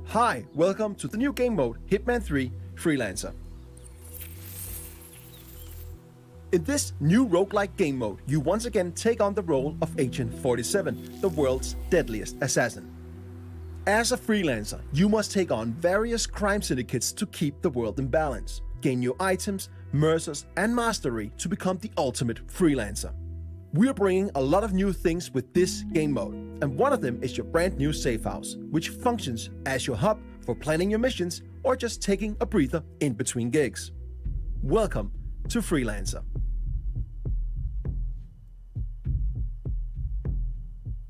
Hi, welcome to the new game mode, Hitman 3 Freelancer. In this new roguelike game mode, you once again take on the role of Agent 47, the world's deadliest assassin. As a freelancer, you must take on various crime syndicates to keep the world in balance, gain new items, mercers, and mastery to become the ultimate freelancer. We are bringing a lot of new things with this game mode, and one of them is your brand new safe house, which functions as your hub for planning your missions or just taking a breather in between gigs. Welcome to Freelancer.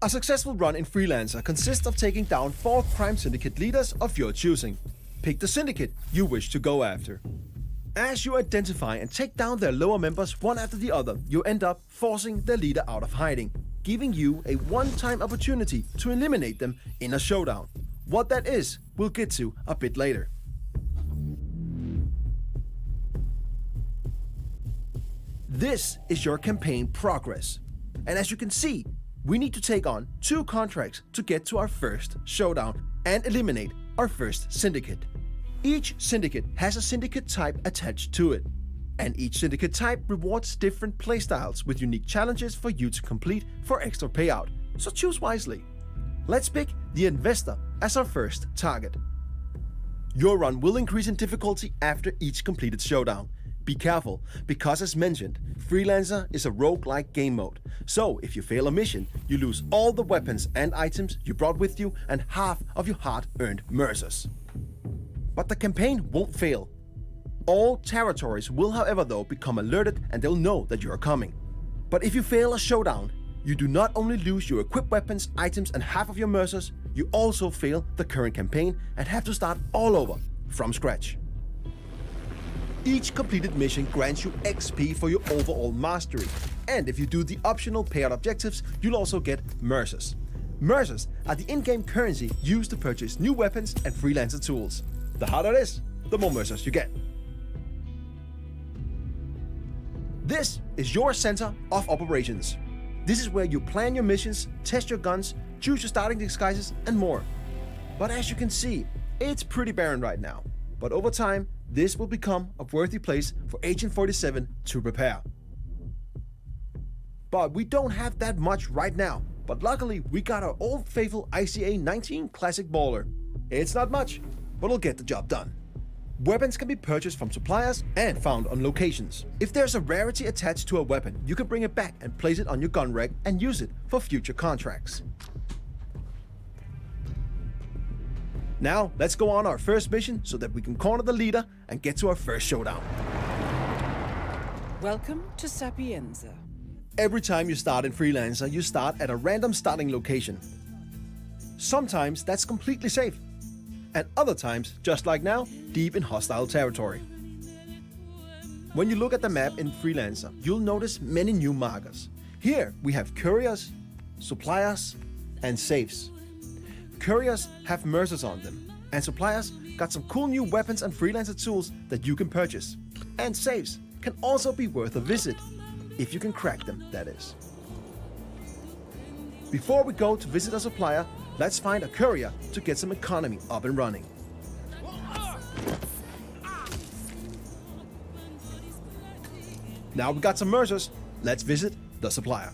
A successful run in Freelancer consists of taking down 4 crime syndicate leaders of your choosing. Pick the syndicate you wish to go after. As you identify and take down their lower members one after the other, you end up forcing their leader out of hiding, giving you a one-time opportunity to eliminate them in a showdown. What that is, we'll get to a bit later. This is your campaign progress. And as you can see, we need to take on 2 contracts to get to our first showdown and eliminate our first syndicate. Each syndicate has a syndicate type attached to it, and each syndicate type rewards different playstyles with unique challenges for you to complete for extra payout, so choose wisely. Let's pick the Investor as our first target. Your run will increase in difficulty after each completed showdown. Be careful, because as mentioned, Freelancer is a roguelike game mode, so if you fail a mission, you lose all the weapons and items you brought with you and half of your hard-earned mercers. But the campaign won't fail. All territories will however though become alerted and they'll know that you are coming. But if you fail a showdown, you do not only lose your equipped weapons, items and half of your mercers, you also fail the current campaign and have to start all over from scratch. Each completed mission grants you XP for your overall mastery, and if you do the optional payout objectives, you'll also get mercers. Mercers are the in-game currency used to purchase new weapons and freelancer tools. The harder it is, the more mercers you get. This is your center of operations. This is where you plan your missions, test your guns, choose your starting disguises, and more. But as you can see, it's pretty barren right now. But over time, this will become a worthy place for Agent 47 to prepare. But we don't have that much right now. But luckily, we got our old faithful ICA 19 Classic Baller. It's not much, but it'll get the job done. Weapons can be purchased from suppliers and found on locations. If there's a rarity attached to a weapon, you can bring it back and place it on your gun rack and use it for future contracts. Now, let's go on our first mission so that we can corner the leader and get to our first showdown. Welcome to Sapienza. Every time you start in Freelancer, you start at a random starting location. Sometimes that's completely safe, and other times, just like now, deep in hostile territory. When you look at the map in Freelancer, you'll notice many new markers. Here we have couriers, suppliers, and safes. Couriers have mercers on them, and suppliers got some cool new weapons and freelancer tools that you can purchase. And safes can also be worth a visit, if you can crack them, that is. Before we go to visit a supplier, let's find a courier to get some economy up and running. Now we got some mercers, let's visit the supplier.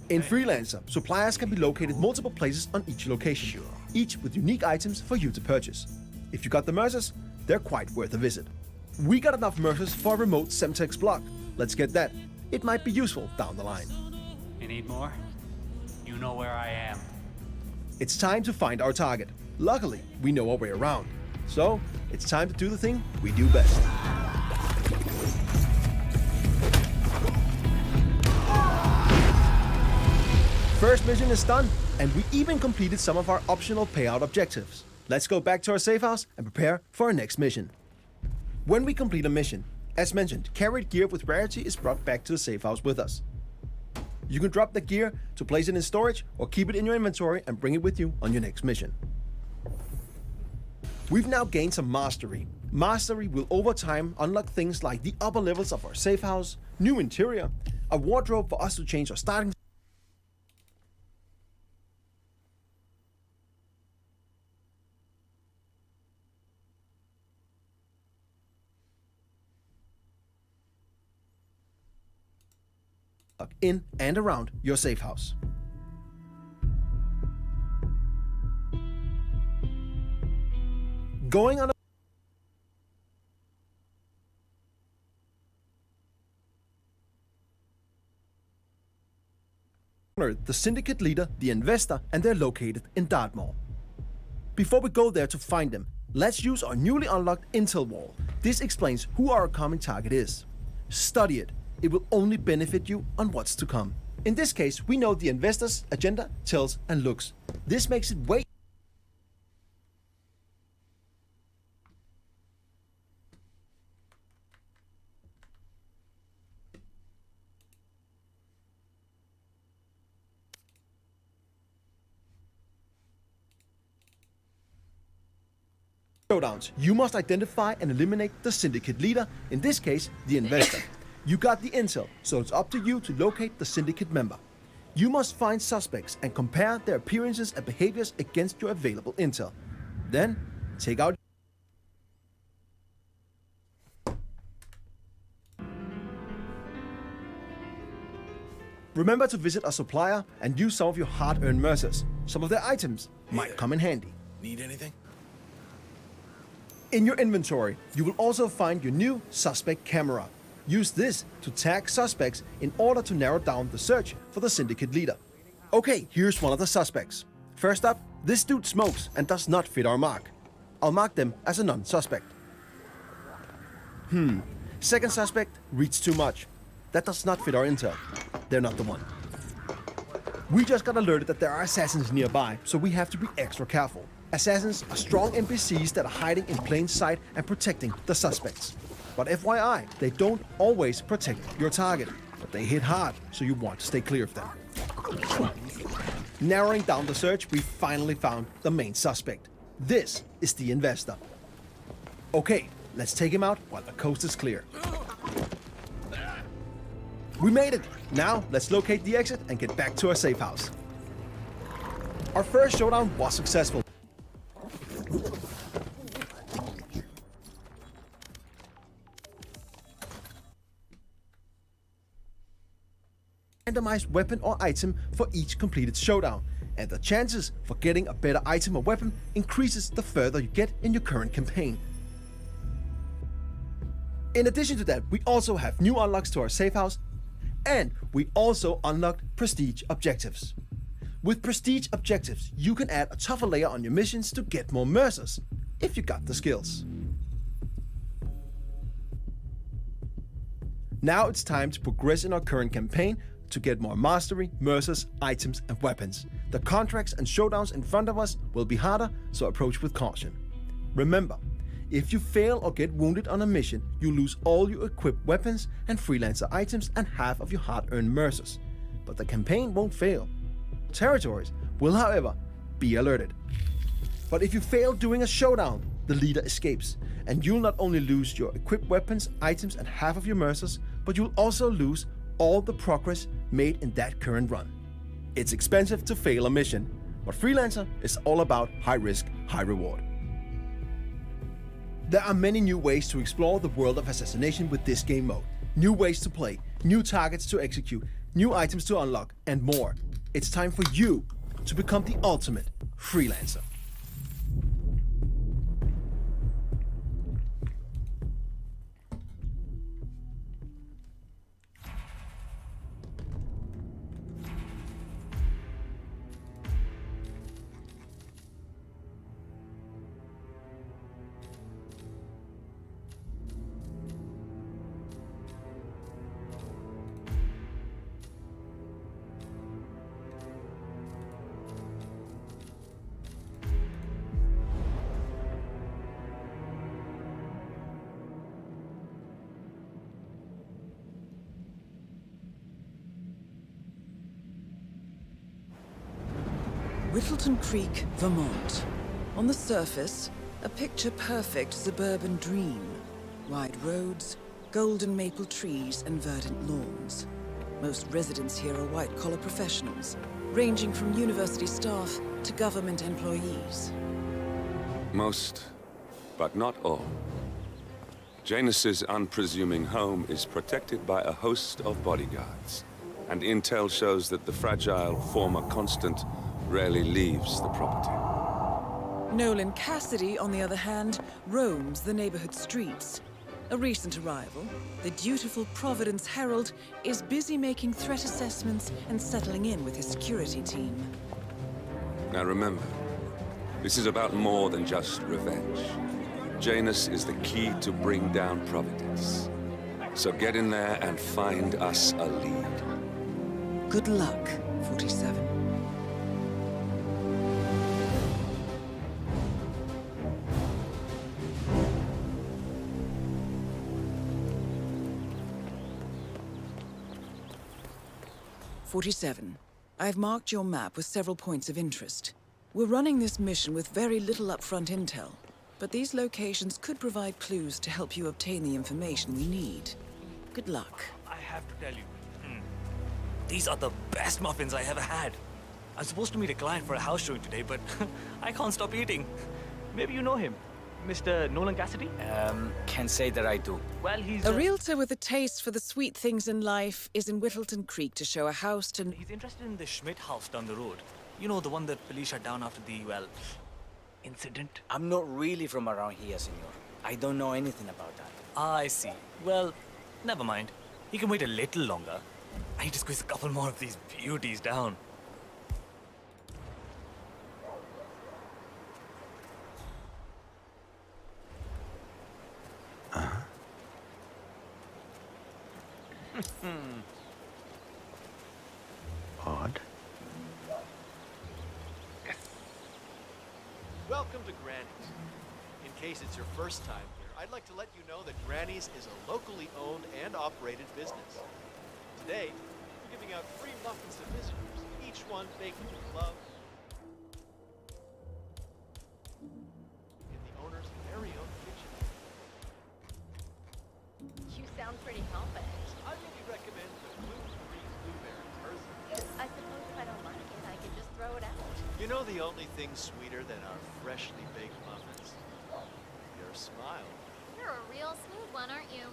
In Freelancer, suppliers can be located multiple places on each location, each with unique items for you to purchase. If you got the mercers, they're quite worth a visit. We got enough mercers for a remote Semtex block. Let's get that. It might be useful down the line. You need more? You know where I am. It's time to find our target. Luckily, we know our way around. So, it's time to do the thing we do best. First mission is done, and we even completed some of our optional payout objectives. Let's go back to our safe house and prepare for our next mission. When we complete a mission, as mentioned, carried gear with rarity is brought back to the safe house with us. You can drop the gear to place it in storage or keep it in your inventory and bring it with you on your next mission. We've now gained some mastery. Mastery will over time unlock things like the upper levels of our safe house, new interior, a wardrobe for us to change our starting in and around your safe house. Going on the syndicate leader, the investor, and they're located in Dartmoor. Before we go there to find them, let's use our newly unlocked intel wall. This explains who our coming target is. Study it. It will only benefit you on what's to come. In this case, we know the investor's agenda, tells, and looks. This makes it way showdowns. You must identify and eliminate the syndicate leader, in this case, the investor. You got the intel, so it's up to you to locate the syndicate member. You must find suspects and compare their appearances and behaviors against your available intel. Then, take out Remember to visit a supplier and use some of your hard-earned mercers. Some of their items might come in handy. Need anything? In your inventory, you will also find your new suspect camera. Use this to tag suspects in order to narrow down the search for the syndicate leader. Okay, here's one of the suspects. First up, this dude smokes and does not fit our mark. I'll mark them as a non-suspect. Second suspect reads too much. That does not fit our intel. They're not the one. We just got alerted that there are assassins nearby, so we have to be extra careful. Assassins are strong NPCs that are hiding in plain sight and protecting the suspects. But FYI, they don't always protect your target, but they hit hard, so you want to stay clear of them. Narrowing down the search, we finally found the main suspect. This is the investor. Okay, let's take him out while the coast is clear. We made it! Now, let's locate the exit and get back to our safe house. Our first showdown was successful. Randomized weapon or item for each completed showdown, and the chances for getting a better item or weapon increases the further you get in your current campaign. In addition to that, we also have new unlocks to our safe house, and we also unlocked prestige objectives. With prestige objectives, you can add a tougher layer on your missions to get more mercers, if you got the skills. Now it's time to progress in our current campaign to get more mastery, mercers, items, and weapons. The contracts and showdowns in front of us will be harder, so approach with caution. Remember, if you fail or get wounded on a mission, you lose all your equipped weapons and freelancer items and half of your hard-earned mercers. But the campaign won't fail. Territories will, however, be alerted. But if you fail doing a showdown, the leader escapes, and you'll not only lose your equipped weapons, items, and half of your mercers, but you'll also lose all the progress made in that current run. It's expensive to fail a mission, but Freelancer is all about high risk, high reward. There are many new ways to explore the world of assassination with this game mode. New ways to play, new targets to execute, new items to unlock, and more. It's time for you to become the ultimate Freelancer. Whittleton Creek, Vermont. On the surface, a picture-perfect suburban dream. Wide roads, golden maple trees, and verdant lawns. Most residents here are white-collar professionals, ranging from university staff to government employees. Most, but not all. Janus's unpresuming home is protected by a host of bodyguards. and intel shows that the fragile former Constant rarely leaves the property. Nolan Cassidy, on the other hand, roams the neighborhood streets. A recent arrival, the dutiful Providence Herald is busy making threat assessments and settling in with his security team. Now remember, this is about more than just revenge. Janus is the key to bring down Providence. So get in there and find us a lead. Good luck, 47. I've marked your map with several points of interest. We're running this mission with very little upfront intel, but these locations could provide clues to help you obtain the information we need. Good luck. I have to tell you, these are the best muffins I ever had. I'm supposed to meet a client for a house showing today, but I can't stop eating. Maybe you know him, Mr. Nolan Cassidy? Can't say that I do. Well, he's A realtor with a taste for the sweet things in life is in Whittleton Creek to show a house to... He's interested in the Schmidt house down the road. You know, the one that police shut down after the, well, incident? I'm not really from around here, senor. I don't know anything about that. Ah, I see. Well, never mind. He can wait a little longer. I need to squeeze a couple more of these beauties down. Odd. Welcome to Granny's. In case it's your first time here, I'd like to let you know that Granny's is a locally owned and operated business. Today, we're giving out free muffins to visitors, each one baked with love in the owner's very own kitchen. You sound pretty confident. I really recommend the gluten-free blueberry person. I suppose if I don't like it, I can just throw it out. You know the only thing sweeter than our freshly baked muffins? Your smile. You're a real smooth one, aren't you?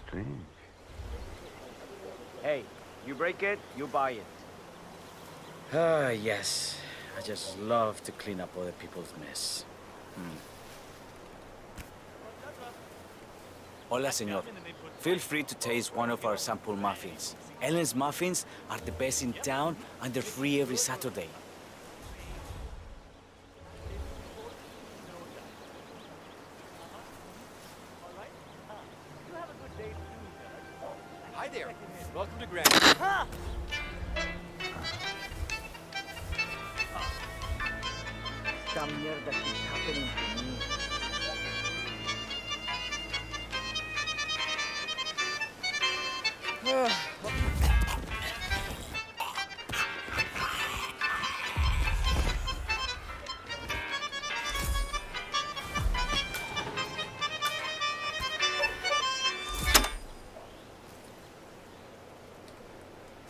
Strange. Hey, you break it, you buy it. Ah, yes. I just love to clean up other people's mess. Hola, senor. Feel free to taste one of our sample muffins. Ellen's muffins are the best in town, and they're free every Saturday. Hi there. Welcome to Granny's. Esta mierda keeps happening to me.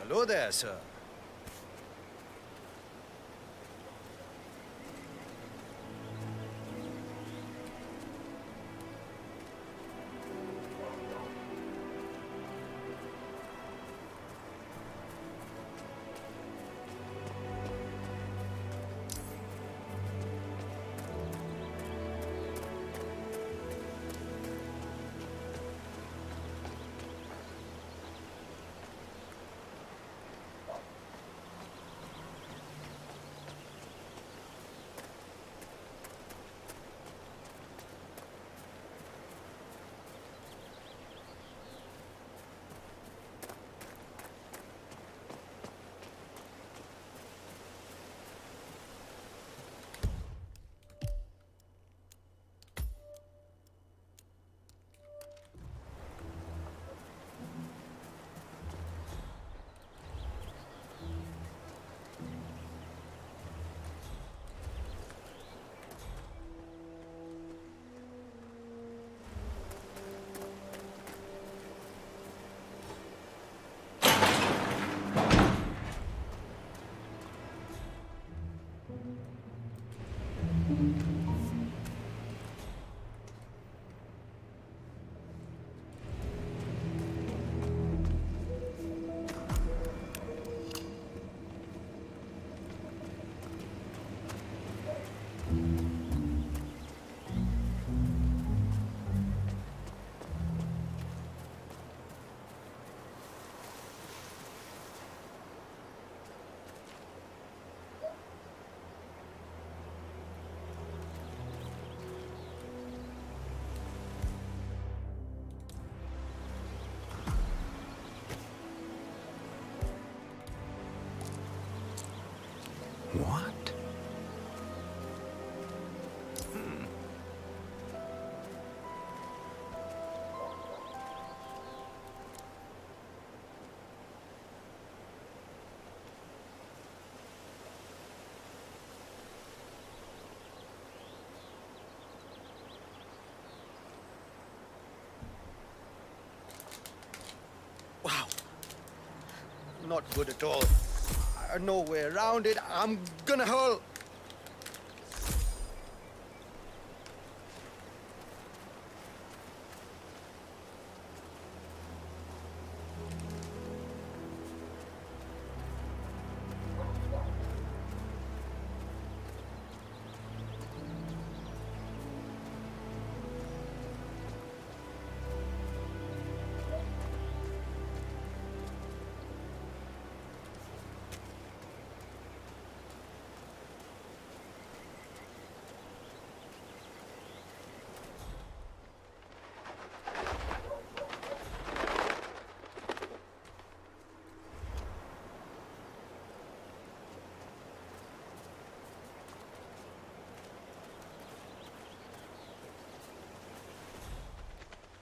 Hello there, sir. Not good at all. No way around it. I'm gonna hurl.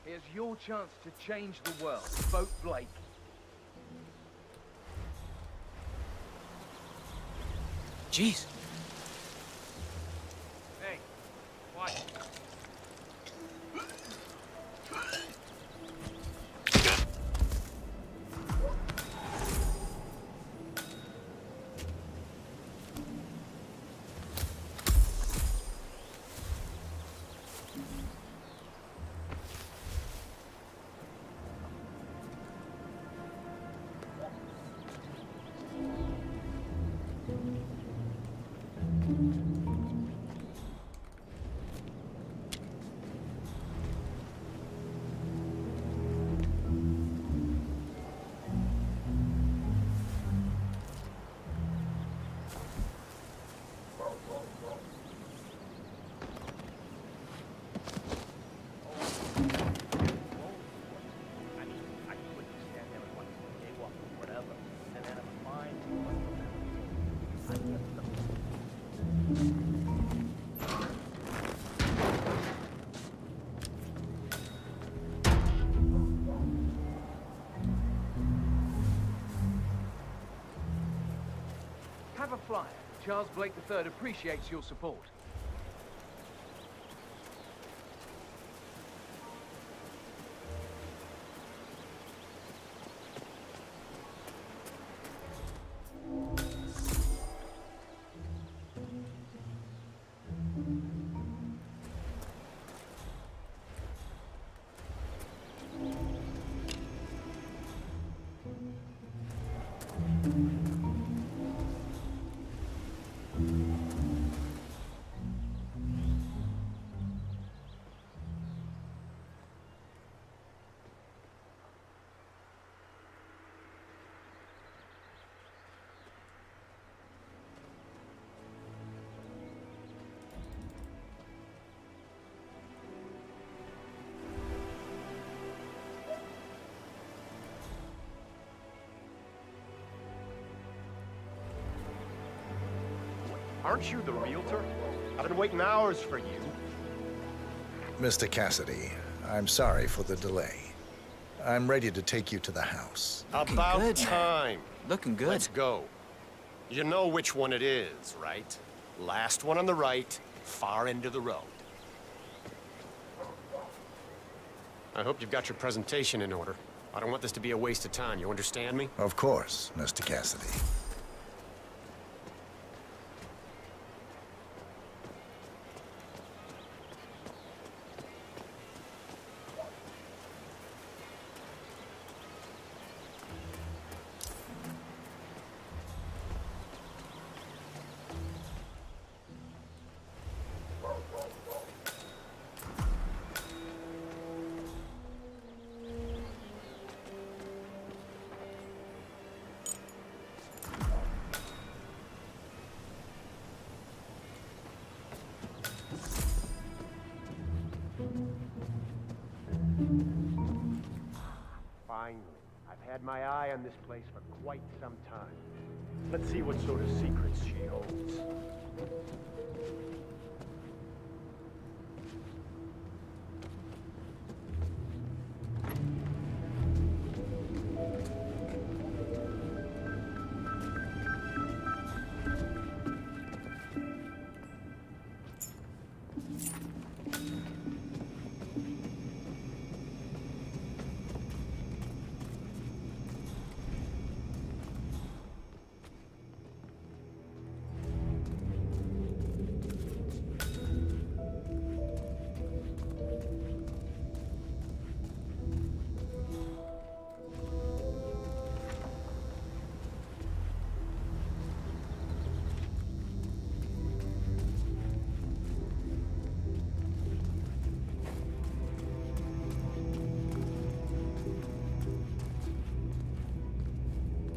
Here's your chance to change the world. Vote Blake. Jeez. Hey, quiet. Have a flyer. Charles Blake III appreciates your support. Aren't you the realtor? I've been waiting hours for you. Mr. Cassidy, I'm sorry for the delay. I'm ready to take you to the house. About good, man. time. Looking good. Let's go. You know which one it is, right? Last one on the right, far end of the road. I hope you've got your presentation in order. I don't want this to be a waste of time, you understand me? Of course, Mr. Cassidy. Finally. I've had my eye on this place for quite some time. Let's see what sort of secrets she holds.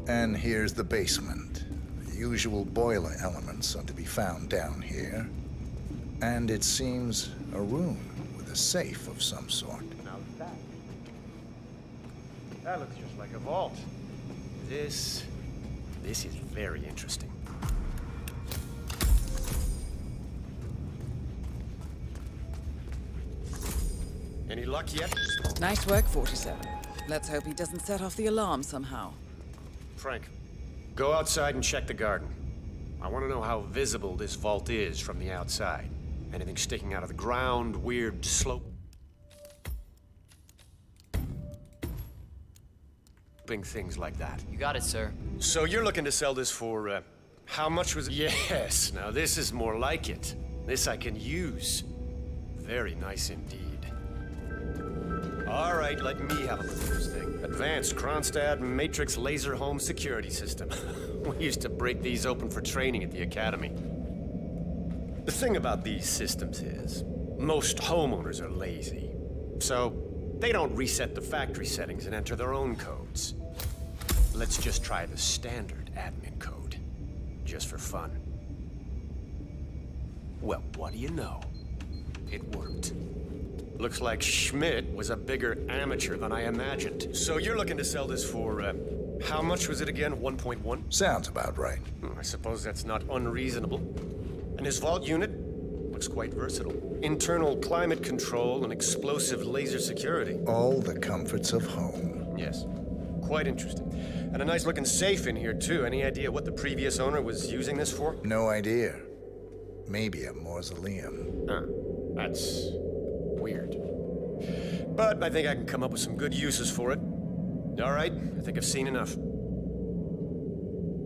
And here's the basement. The usual boiler elements are to be found down here. And it seems a room with a safe of some sort. Now that looks just like a vault. This is very interesting. Any luck yet? Nice work, 47. Let's hope he doesn't set off the alarm somehow. Frank, go outside and check the garden. I want to know how visible this vault is from the outside. Anything sticking out of the ground, weird slope. Things like that. You got it, sir. So you're looking to sell this for, how much was it? Yes, now this is more like it. This I can use. Very nice indeed. All right, let me have a look at this thing. Advanced Kronstadt Matrix Laser Home Security System. We used to break these open for training at the academy. The thing about these systems is, most homeowners are lazy. So, they don't reset the factory settings and enter their own codes. Let's just try the standard admin code, just for fun. Well, what do you know? It worked. Looks like Schmidt was a bigger amateur than I imagined. So you're looking to sell this for, how much was it again? 1.1? Sounds about right. I suppose that's not unreasonable. And his vault unit looks quite versatile. Internal climate control and explosive laser security. All the comforts of home. Yes, quite interesting. And a nice looking safe in here too. Any idea what the previous owner was using this for? No idea. Maybe a mausoleum. Huh. That's weird. But I think I can come up with some good uses for it. All right, I think I've seen enough.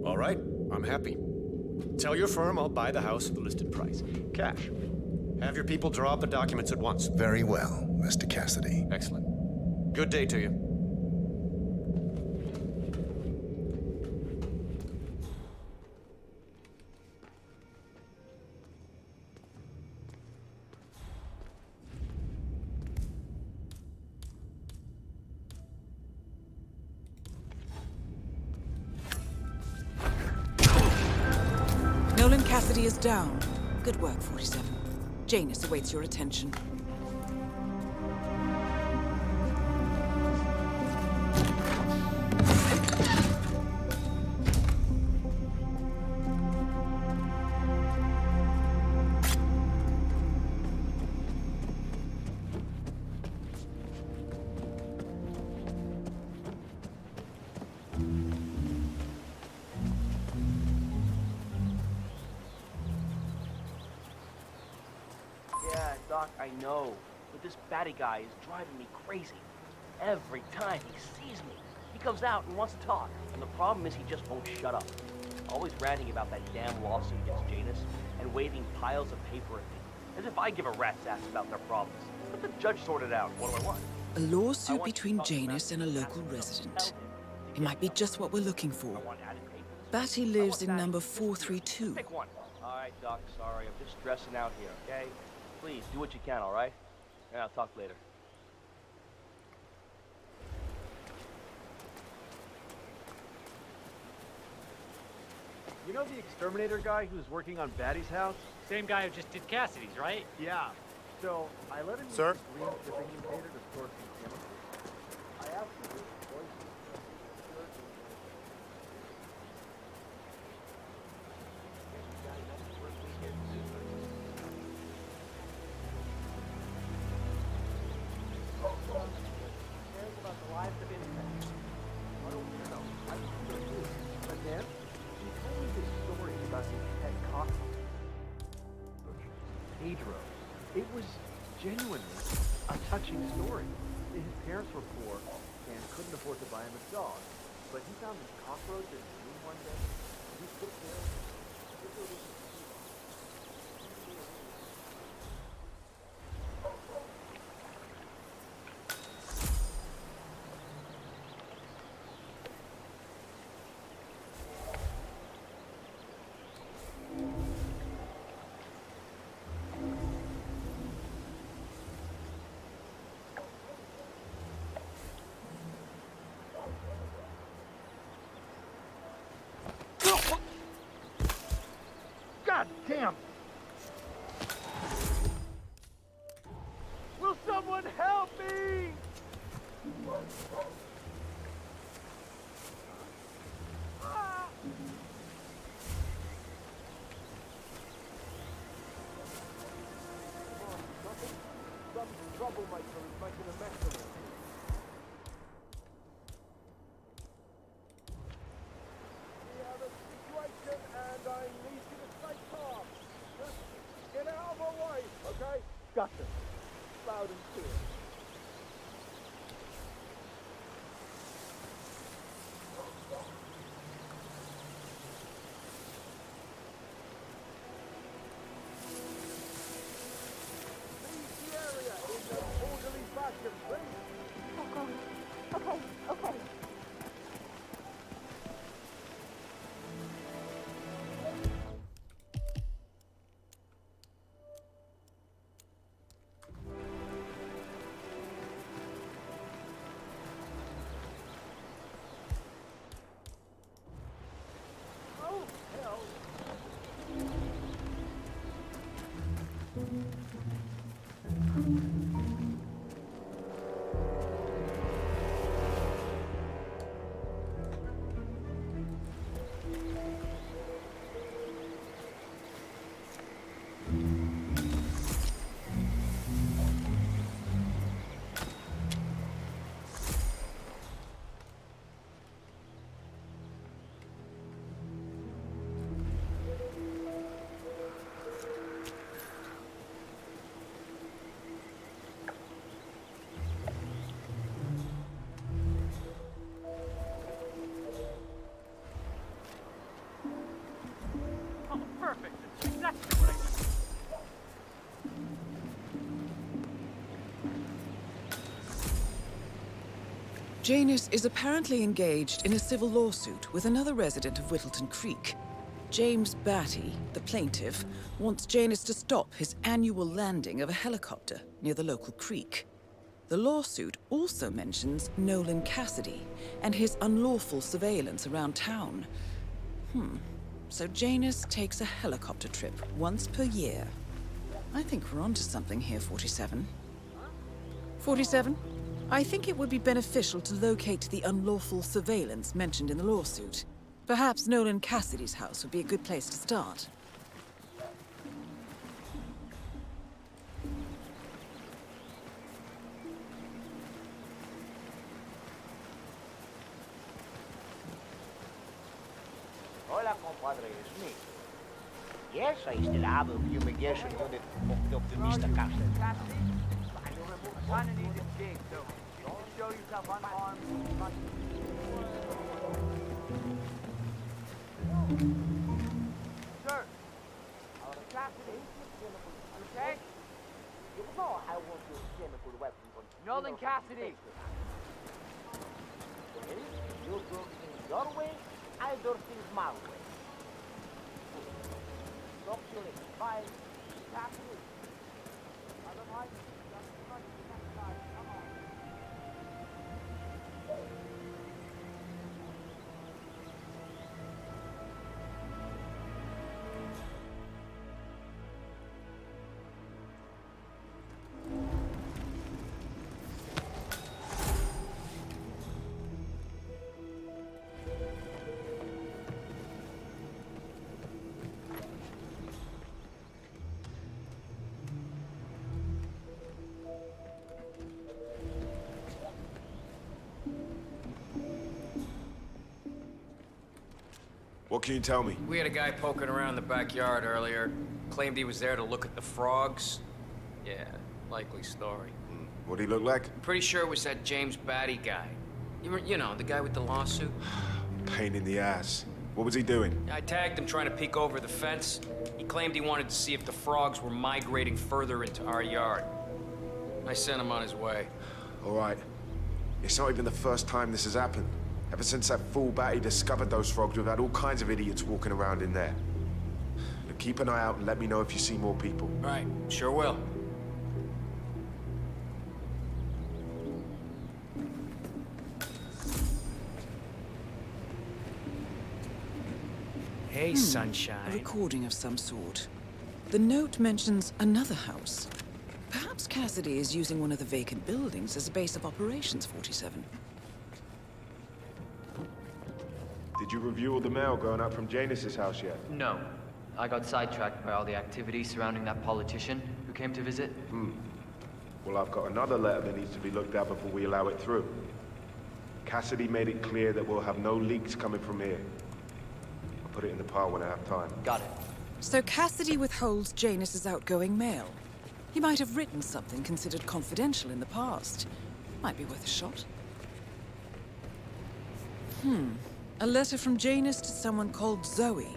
All right, I'm happy. Tell your firm I'll buy the house at the listed price. Cash. Have your people draw up the documents at once. Very well, Mr. Cassidy. Excellent. Good day to you. Nolan Cassidy is down. Good work, 47. Janus awaits your attention. Yeah, Doc, I know. But this batty guy is driving me crazy. Every time he sees me, he comes out and wants to talk. And the problem is he just won't shut up. Always ranting about that damn lawsuit against Janus and waving piles of paper at me. As if I give a rat's ass about their problems. Let the judge sort it out. What do I want? A lawsuit between Janus and a local resident. It might be just what we're looking for. Batty lives in number 432. Pick one. All right, Doc, sorry. I'm just stressing out here, okay? Please, do what you can, all right? And I'll talk later. You know the exterminator guy who's working on Batty's house? Same guy who just did Cassidy's, right? Yeah. So I let him use Sir? the green shipping container to store some chemicals. I asked him which voices. Cares about the lives of innocents. I don't know. I still do. But then he told me this story about his pet cockroach. Pedro. It was genuinely a touching story. His parents were poor and couldn't afford to buy him a dog. But he found this cockroach in his room one day. He took care of it. Damn! Will someone help me? Ah! Some troublemaker is making a mess of it. We have a situation and I need you to stay calm. Just get out of my way, okay? Gotcha. Loud and clear. Leave the area in an orderly fashion, please. Okay. Oh, hell. Oh, perfect. That's exactly what I need. Janus is apparently engaged in a civil lawsuit with another resident of Whittleton Creek. James Batty, the plaintiff, wants Janus to stop his annual landing of a helicopter near the local creek. The lawsuit also mentions Nolan Cassidy and his unlawful surveillance around town. So Janus takes a helicopter trip once per year. I think we're onto something here, 47. 47? I think it would be beneficial to locate the unlawful surveillance mentioned in the lawsuit. Perhaps Nolan Cassidy's house would be a good place to start. Hola, compadre, it's me. Yes, I still have a fumigation unit hooked up to Mr. Cassidy. Kind of need a dig, so you can show yourself unarmed. Sir, Cassidy, okay? You know I want your chemical weapon on Nolan Cassidy. Well, you do things your way, I do things my way. Talk to you later. Bye. Cassidy. Otherwise, just not enough time. Come on. What can you tell me? We had a guy poking around the backyard earlier. Claimed he was there to look at the frogs. Yeah, likely story. What'd he look like? Pretty sure it was that James Batty guy. You know, the guy with the lawsuit. Pain in the ass. What was he doing? I tagged him trying to peek over the fence. He claimed he wanted to see if the frogs were migrating further into our yard. I sent him on his way. All right. It's not even the first time this has happened. Ever since that fool Batty discovered those frogs, we've had all kinds of idiots walking around in there. Now keep an eye out and let me know if you see more people. Right, sure will. Hey, A sunshine. recording of some sort. The note mentions another house. Perhaps Cassidy is using one of the vacant buildings as a base of operations, 47. Did you review all the mail going up from Janus's house yet? No. I got sidetracked by all the activity surrounding that politician who came to visit. Well, I've got another letter that needs to be looked at before we allow it through. Cassidy made it clear that we'll have no leaks coming from here. I'll put it in the pile when I have time. Got it. So Cassidy withholds Janus's outgoing mail. He might have written something considered confidential in the past. Might be worth a shot. A letter from Janus to someone called Zoe.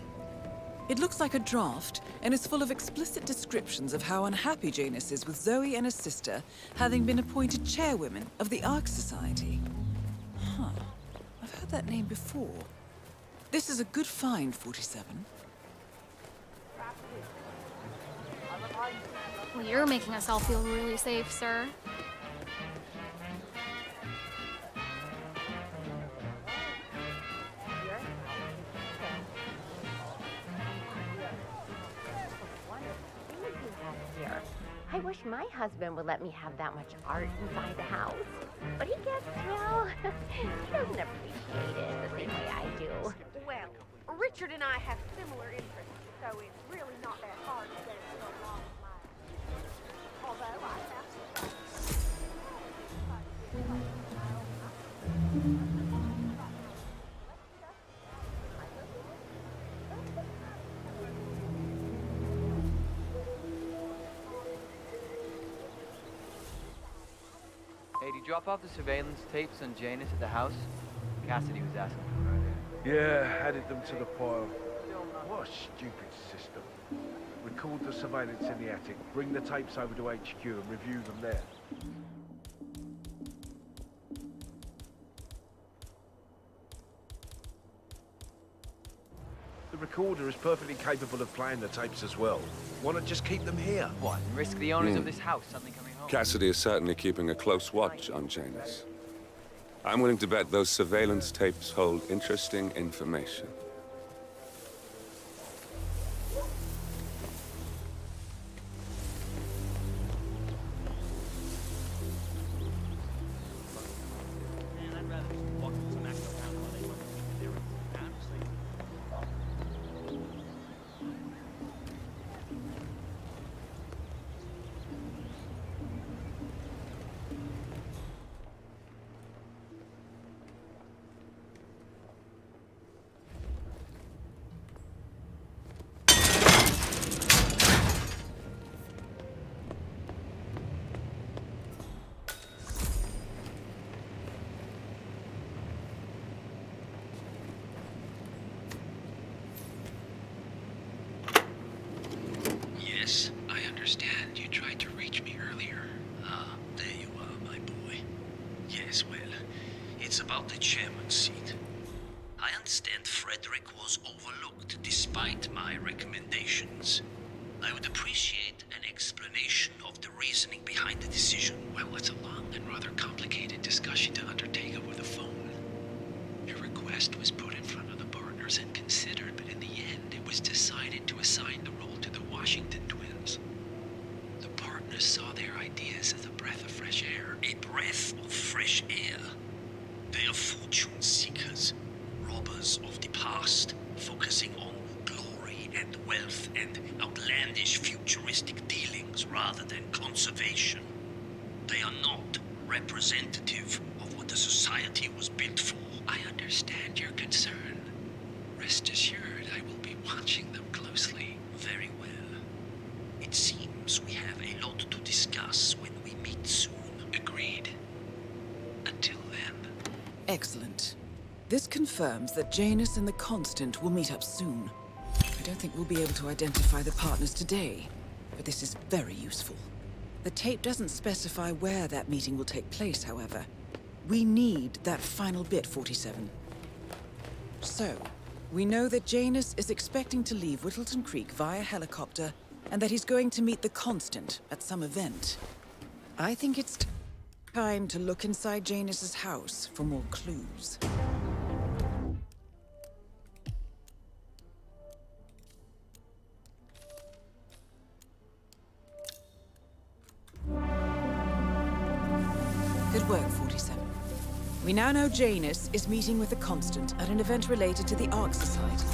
It looks like a draft, and is full of explicit descriptions of how unhappy Janus is with Zoe and his sister having been appointed chairwomen of the Ark Society. I've heard that name before. This is a good find, 47. Well, you're making us all feel really safe, sir. I wish my husband would let me have that much art inside the house. But he gets, well, he doesn't appreciate it the same way I do. Well, Richard and I have similar interests, so it's really not that hard to get along with mine. Although I have to Hey, did you drop off the surveillance tapes on Janus at the house? Cassidy was asking. Yeah, added them to the pile. What a stupid system. Record the surveillance in the attic, bring the tapes over to HQ and review them there. The recorder is perfectly capable of playing the tapes as well. Why not just keep them here? What, and risk the owners of this house suddenly coming home? Cassidy is certainly keeping a close watch on Janus. I'm willing to bet those surveillance tapes hold interesting information. Yes, I understand. You tried to reach me earlier. Ah, there you are, my boy. Yes, well, it's about the chairman's seat. I understand Frederick was overlooked despite my recommendations. I would appreciate an explanation of the reasoning behind the decision. Well, it's a long and rather complicated discussion to undertake over the phone. Your request was put in front of the partners and considered, but in the end, it was decided to assign the role to the Washington twins. The partners saw their ideas as a breath of fresh air. A breath of fresh air. They are fortune seekers, robbers of the past, focusing on glory and wealth and outlandish futuristic dealings rather than conservation. They are not representative of what the society was built for. I understand your concern. Rest assured, I will be watching them closely. Very well. It seems we have a lot to discuss when we meet soon. Agreed. Until then. Excellent. This confirms that Janus and the Constant will meet up soon. I don't think we'll be able to identify the partners today, but this is very useful. The tape doesn't specify where that meeting will take place, however. We need that final bit, 47. So, we know that Janus is expecting to leave Whittleton Creek via helicopter, and that he's going to meet the Constant at some event. I think it's time to look inside Janus's house for more clues. work, 47. We now know Janus is meeting with the Constant at an event related to the Ark Society.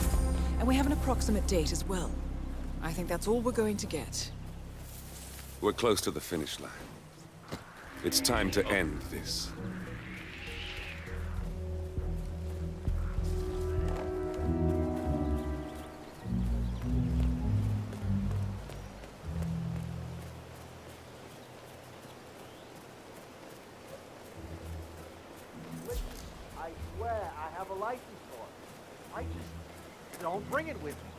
And we have an approximate date as well. I think that's all we're going to get. We're close to the finish line. It's time to end this. I swear I have a license for it. I just don't bring it with me.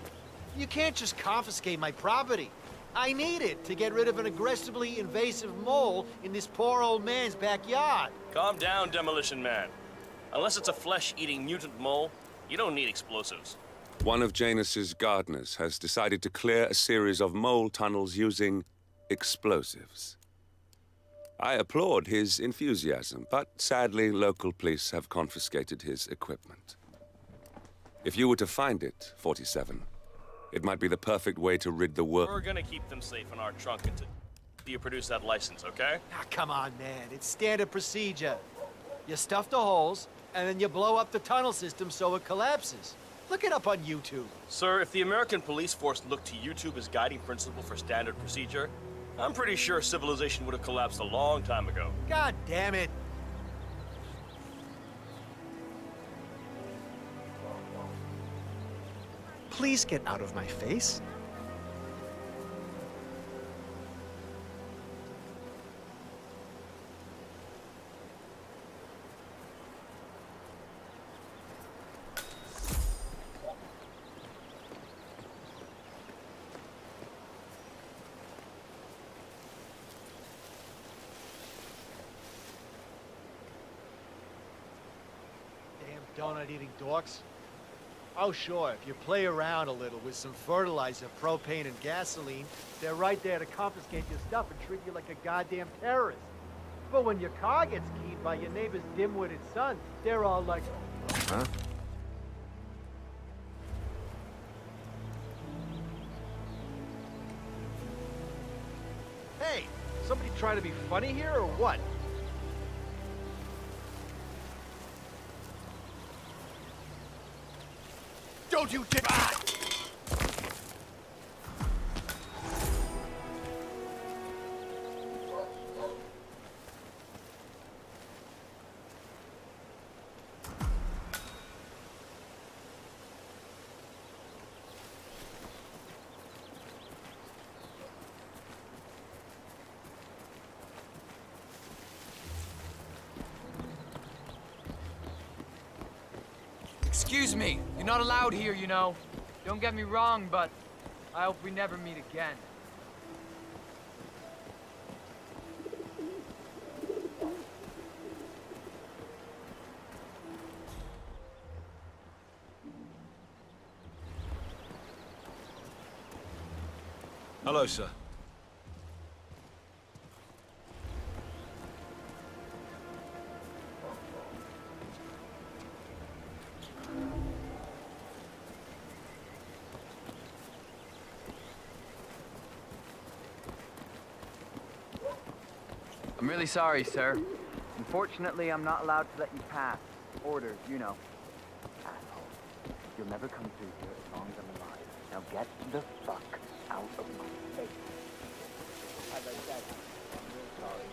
You can't just confiscate my property. I need it to get rid of an aggressively invasive mole in this poor old man's backyard. Calm down, Demolition Man. Unless it's a flesh-eating mutant mole, you don't need explosives. One of Janus's gardeners has decided to clear a series of mole tunnels using explosives. I applaud his enthusiasm, but sadly, local police have confiscated his equipment. If you were to find it, 47, it might be the perfect way to rid the world. We're gonna keep them safe in our trunk until you produce that license, okay? Ah, come on, man. It's standard procedure. You stuff the holes, and then you blow up the tunnel system so it collapses. Look it up on YouTube. Sir, if the American police force looked to YouTube as guiding principle for standard procedure, I'm pretty sure civilization would have collapsed a long time ago. God damn it. Please get out of my face. Damn donut-eating dorks. Oh, sure, if you play around a little with some fertilizer, propane, and gasoline, they're right there to confiscate your stuff and treat you like a goddamn terrorist. But when your car gets keyed by your neighbor's dim-witted son, they're all like, Huh? hey, somebody trying to be funny here or what? Don't you dare! Ah! Excuse me, you're not allowed here, you know. Don't get me wrong, but I hope we never meet again. Hello, sir. I'm really sorry, sir. Unfortunately, I'm not allowed to let you pass. Orders, you know. Asshole. You'll never come through here as long as I'm alive. Now get the fuck out of my face. As I said, I'm real sorry.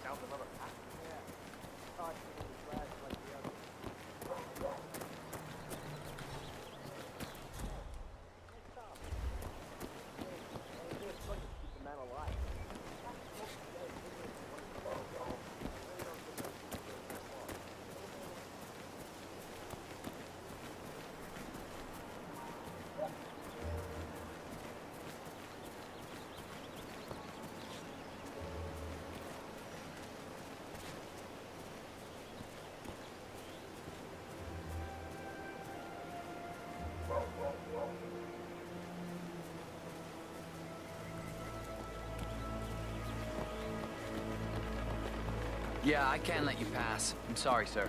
Found another pack? Yeah. Thought it was trash like Yeah, I can't let you pass. I'm sorry, sir.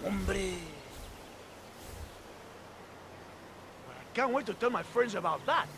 Hombre. I can't wait to tell my friends about that.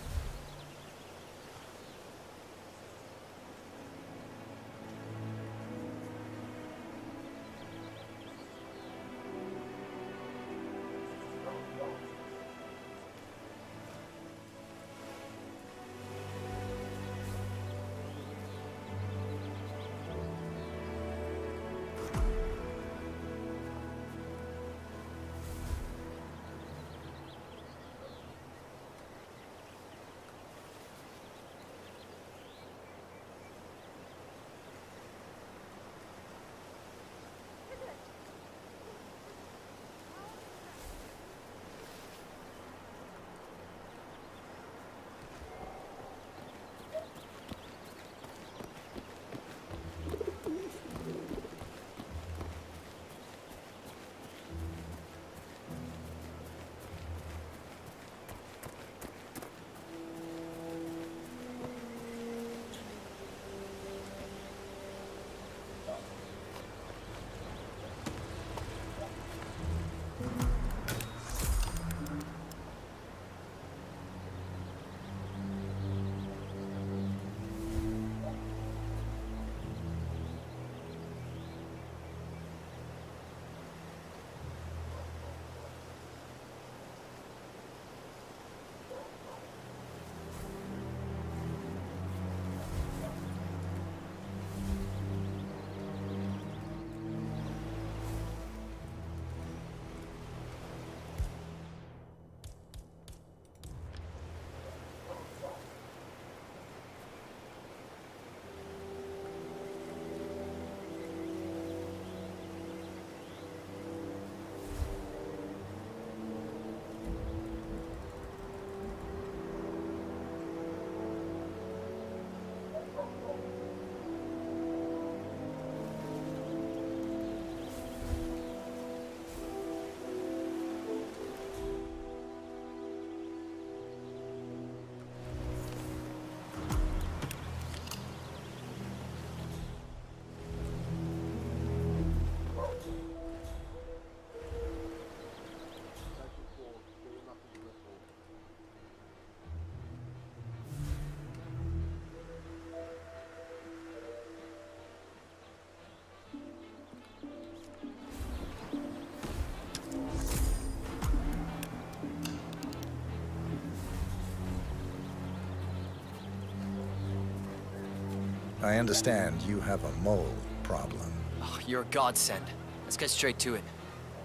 I understand you have a mole problem. Oh, you're a godsend. Let's get straight to it.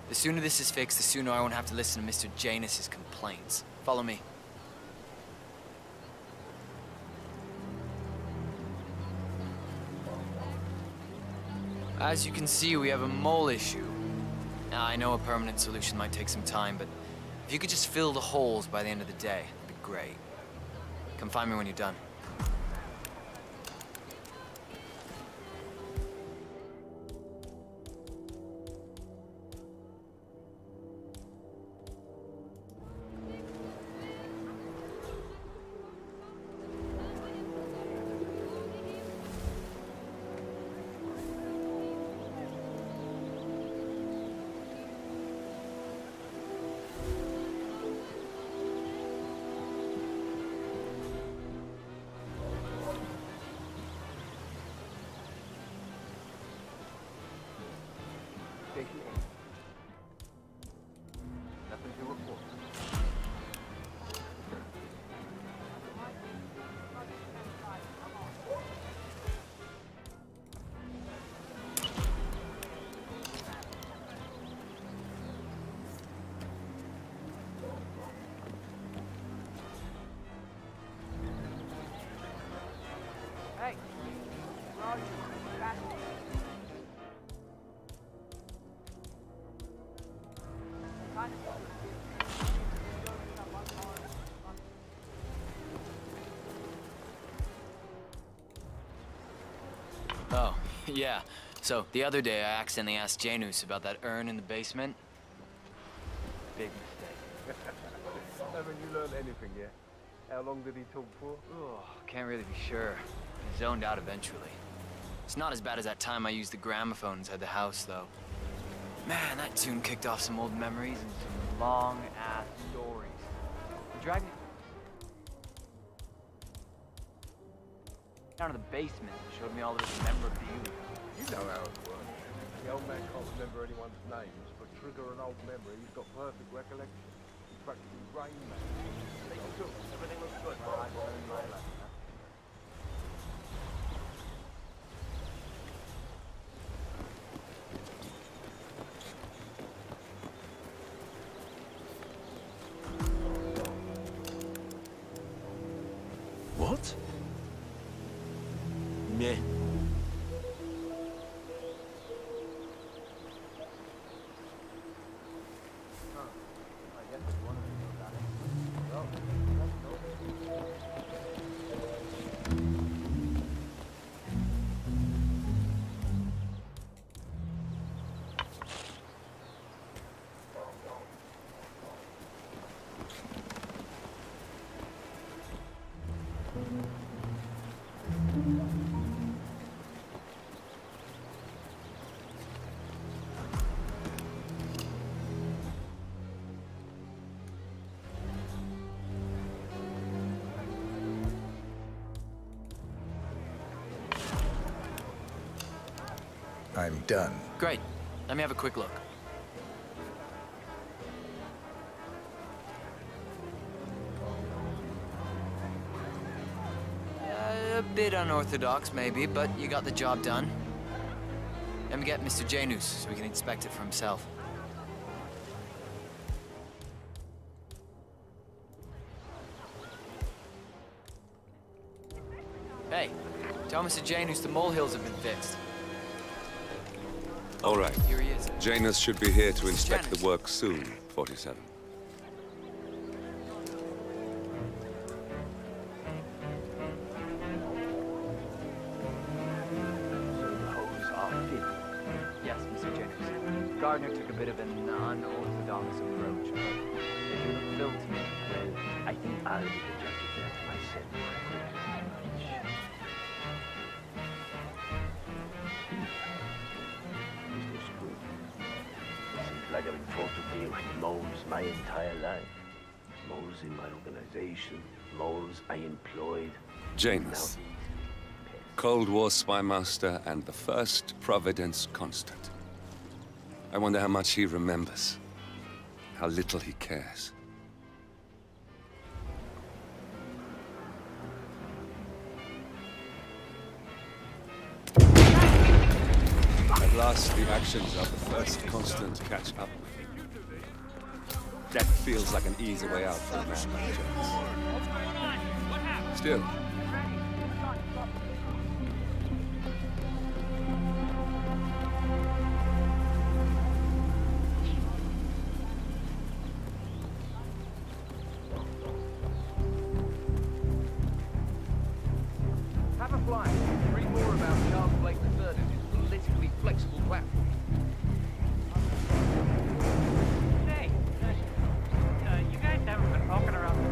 The sooner this is fixed, the sooner I won't have to listen to Mr. Janus's complaints. Follow me. As you can see, we have a mole issue. Now, I know a permanent solution might take some time, but if you could just fill the holes by the end of the day, that'd be great. Come find me when you're done. Station 8. Nothing to report. Hey, where are you? Fast. Oh, yeah. So, the other day I accidentally asked Janus about that urn in the basement. Big mistake. Haven't you learned anything yet? How long did he talk for? Oh, can't really be sure. He zoned out eventually. It's not as bad as that time I used the gramophone inside the house, though. Man, that tune kicked off some old memories and some long-ass stories. It dragged me down to the basement and showed me all of his memorabilia. You know how it works. The old man can't remember anyone's names, but trigger an old memory, he's got perfect recollection. He's practically Rain Man. Everything looks good. All right, well, my lesson, huh? What? Meh. I'm done. Great. Let me have a quick look. A bit unorthodox, maybe, but you got the job done. Let me get Mr. Janus so we can inspect it for himself. Hey, tell Mr. Janus the molehills have been fixed. All right. Here he is. Janus should be here to inspect the work soon, 47. Yes, Mr. Janus. Gardner took a bit of an unorthodox approach, but they do look filled to me. Well, I think I'll be the judge of that myself. Mr. Scrooge, it seems like I've been forced to deal with moles my entire life. Moles in my organization, moles I employed. Janus. Cold War spy master and the first Providence constant. I wonder how much he remembers. How little he cares. At last, the actions of the first constant catch up with me. That feels like an easy way out for a man like Janus. Still, Have a fly. Read more about Charles Blake III and his politically flexible platform. Hey, you guys haven't been poking around the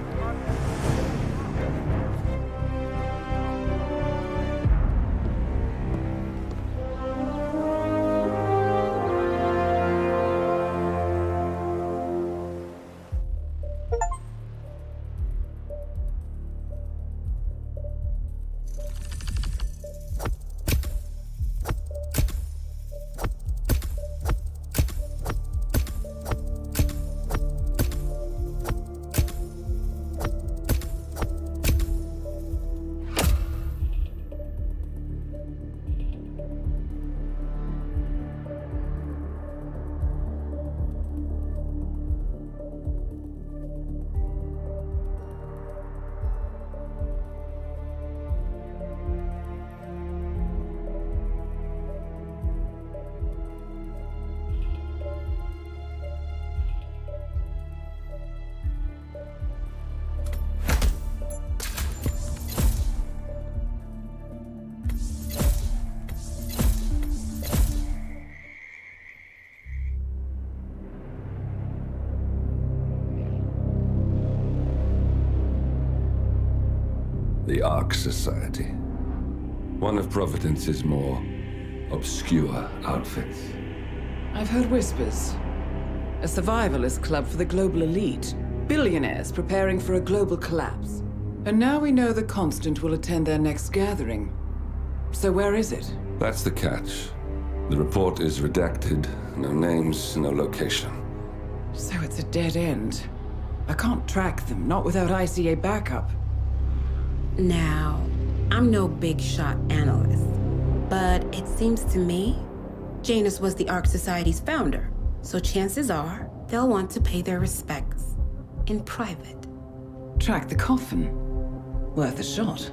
The Ark Society. One of Providence's more obscure outfits. I've heard whispers. A survivalist club for the global elite. Billionaires preparing for a global collapse. And now we know the Constant will attend their next gathering. So where is it? That's the catch. The report is redacted. No names, no location. So it's a dead end. I can't track them, not without ICA backup. Now, I'm no big shot analyst, but it seems to me Janus was the Ark Society's founder, so chances are they'll want to pay their respects in private. Track the coffin. Worth a shot.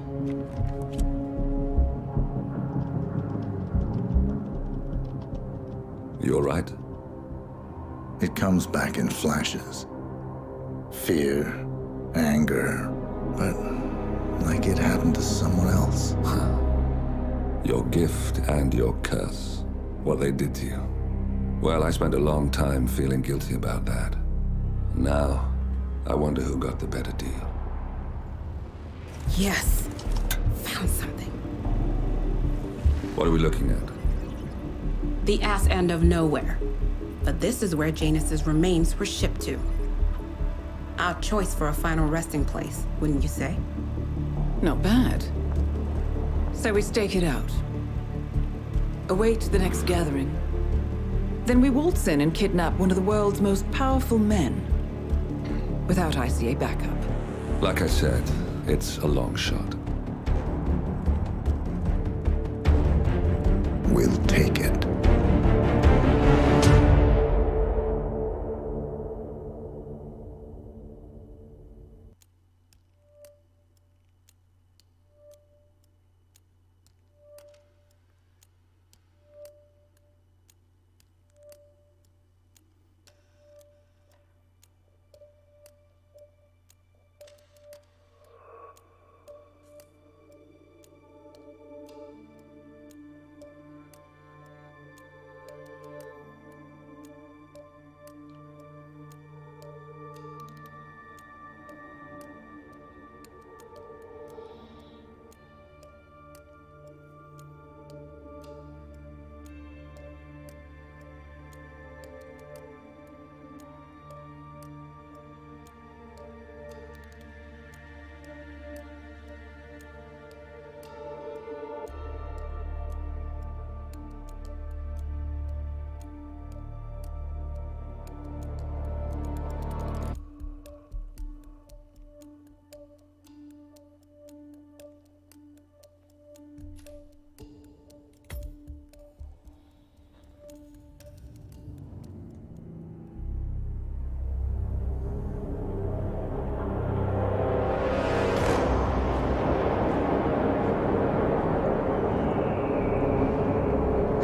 You all right? It comes back in flashes. Fear, anger, but like it happened to someone else. Your gift and your curse. What they did to you. Well, I spent a long time feeling guilty about that. Now, I wonder who got the better deal. Yes. Found something. What are we looking at? The ass end of nowhere. But this is where Janus's remains were shipped to. Our choice for a final resting place, wouldn't you say? Not bad. So we stake it out. Await the next gathering. Then we waltz in and kidnap one of the world's most powerful men. Without ICA backup. Like I said, it's a long shot. We'll take it.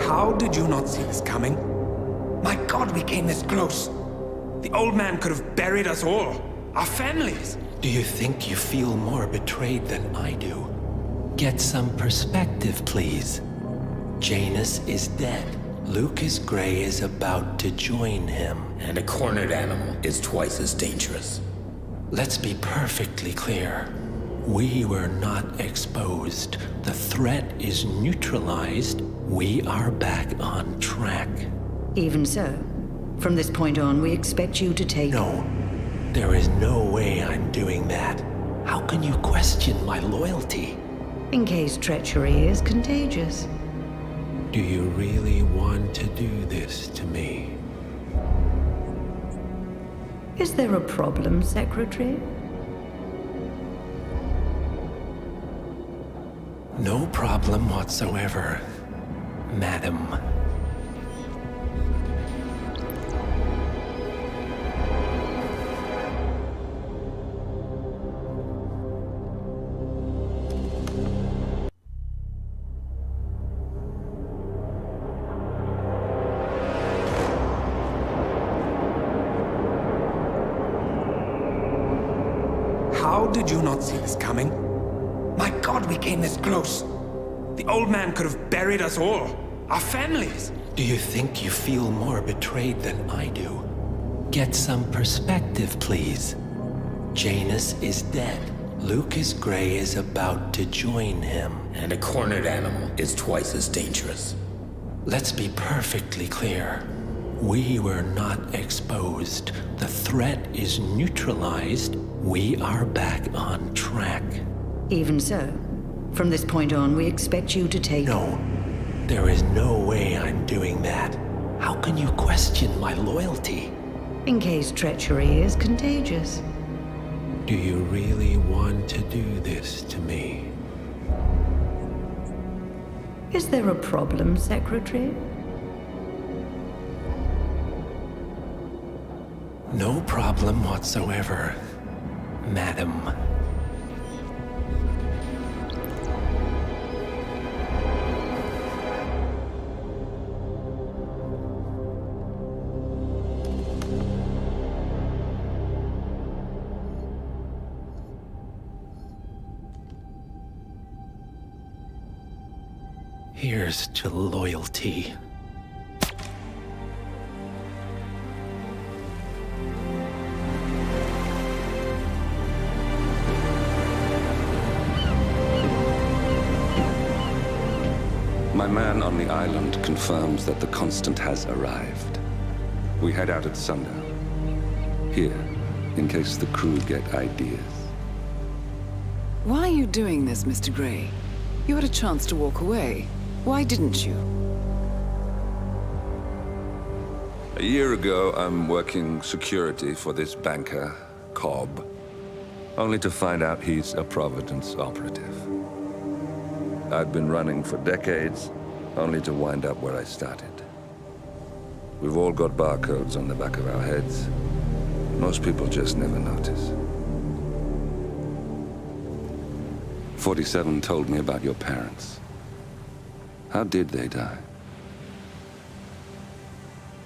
How did you not see this coming? My God, we came this close. The old man could have buried us all. Our families. Do you think you feel more betrayed than I do? Get some perspective, please. Janus is dead. Lucas Gray is about to join him. And a cornered animal is twice as dangerous. Let's be perfectly clear. We were not exposed. The threat is neutralized. We are back on track. Even so, from this point on, we expect you to take... No. There is no way I'm doing that. How can you question my loyalty? In case treachery is contagious. Do you really want to do this to me? Is there a problem, Secretary? No problem whatsoever, Madam. How did you not see this coming? My God, we came this close. The old man could have buried us all. Our families. Do you think you feel more betrayed than I do? Get some perspective, please. Janus is dead. Lucas Gray is about to join him. And a cornered animal is twice as dangerous. Let's be perfectly clear. We were not exposed. The threat is neutralized. We are back on track. Even so, from this point on, we expect you to take... No, there is no way I'm doing that. How can you question my loyalty? In case treachery is contagious. Do you really want to do this to me? Is there a problem, Secretary? No problem whatsoever, Madam. Here's to loyalty. My man on the island confirms that the Constant has arrived. We head out at sundown. Here, in case the crew get ideas. Why are you doing this, Mr. Gray? You had a chance to walk away. Why didn't you? A year ago, I'm working security for this banker, Cobb, only to find out he's a Providence operative. I'd been running for decades, only to wind up where I started. We've all got barcodes on the back of our heads. Most people just never notice. 47 told me about your parents. How did they die?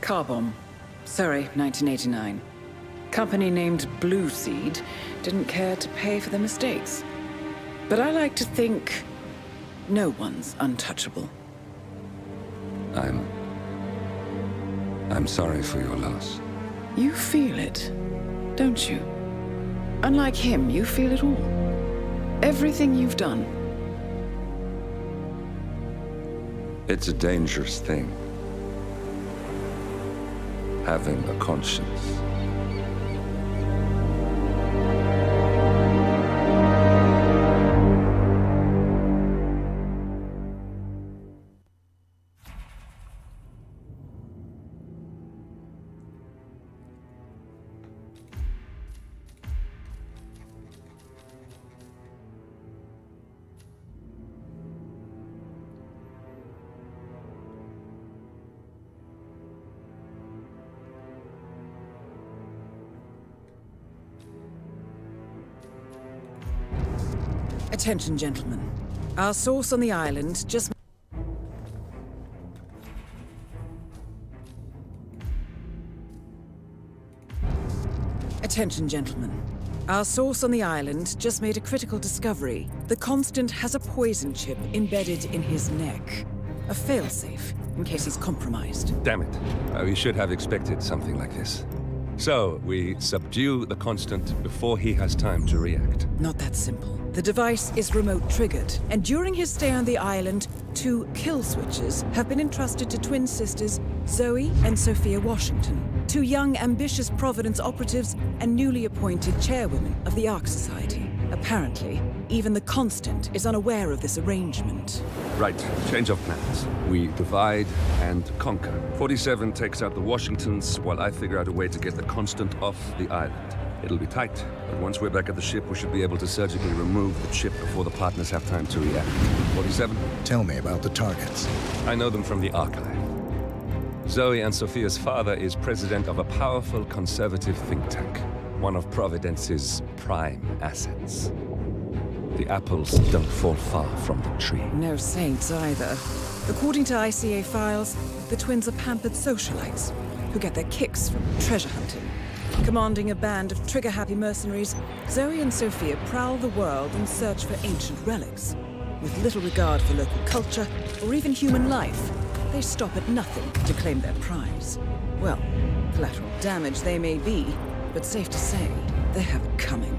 Car bomb. Surrey, 1989. Company named Blue Seed didn't care to pay for their mistakes. But I like to think no one's untouchable. I'm sorry for your loss. You feel it, don't you? Unlike him, you feel it all. Everything you've done. It's a dangerous thing. Having a conscience. Attention, gentlemen. Our source on the island just... Attention, gentlemen. Our source on the island just made a critical discovery. The Constant has a poison chip embedded in his neck. A failsafe, in case he's compromised. Damn it. We should have expected something like this. So, we subdue the Constant before he has time to react. Not that simple. The device is remote-triggered, and during his stay on the island, 2 kill switches have been entrusted to twin sisters Zoe and Sophia Washington, 2 young, ambitious Providence operatives and newly appointed chairwomen of the Ark Society. Apparently, even the Constant is unaware of this arrangement. Right, change of plans. We divide and conquer. 47 takes out the Washingtons, while I figure out a way to get the Constant off the island. It'll be tight, but once we're back at the ship, we should be able to surgically remove the chip before the partners have time to react. 47? Tell me about the targets. I know them from the archive. Zoe and Sophia's father is president of a powerful conservative think tank, one of Providence's prime assets. The apples don't fall far from the tree. No saints either. According to ICA files, the twins are pampered socialites who get their kicks from treasure hunting. Commanding a band of trigger-happy mercenaries, Zoe and Sophia prowl the world in search for ancient relics. With little regard for local culture or even human life, they stop at nothing to claim their prize. Well, collateral damage they may be, but safe to say, they have it coming.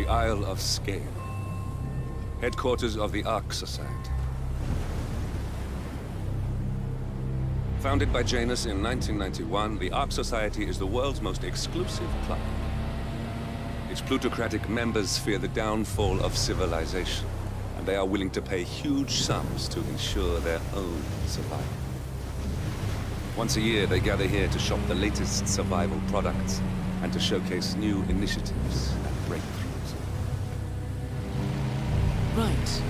Isle of Scale, headquarters of the Ark Society. Founded by Janus in 1991, the Ark Society is the world's most exclusive club. Its plutocratic members fear the downfall of civilization, and they are willing to pay huge sums to ensure their own survival. Once a year, they gather here to shop the latest survival products and to showcase new initiatives and breakthroughs. Right.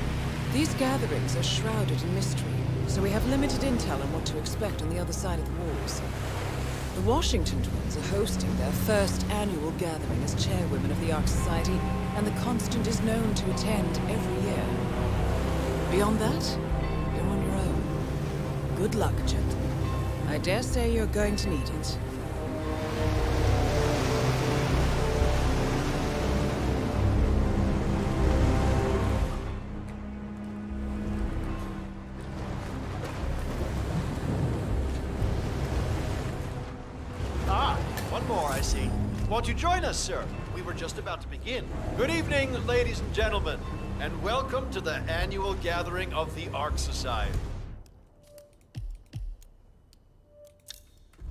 These gatherings are shrouded in mystery, so we have limited intel on what to expect on the other side of the walls. The Washington twins are hosting their first annual gathering as chairwomen of the Ark Society, and the Constant is known to attend every year. Beyond that, you're on your own. Good luck, gentlemen. I dare say you're going to need it. One more, I see. Won't you join us, sir? We were just about to begin. Good evening, ladies and gentlemen, and welcome to the annual gathering of the Ark Society.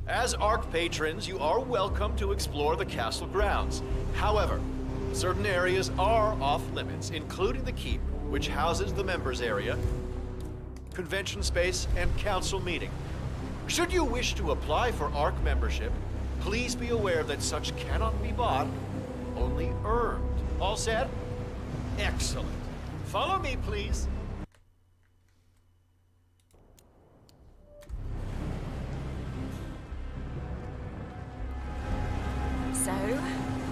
As Ark patrons, you are welcome to explore the castle grounds. However, certain areas are off limits, including the keep, which houses the members area, convention space, and council meeting. Should you wish to apply for Ark membership, please be aware that such cannot be bought, only earned. All set? Excellent. Follow me, please. So,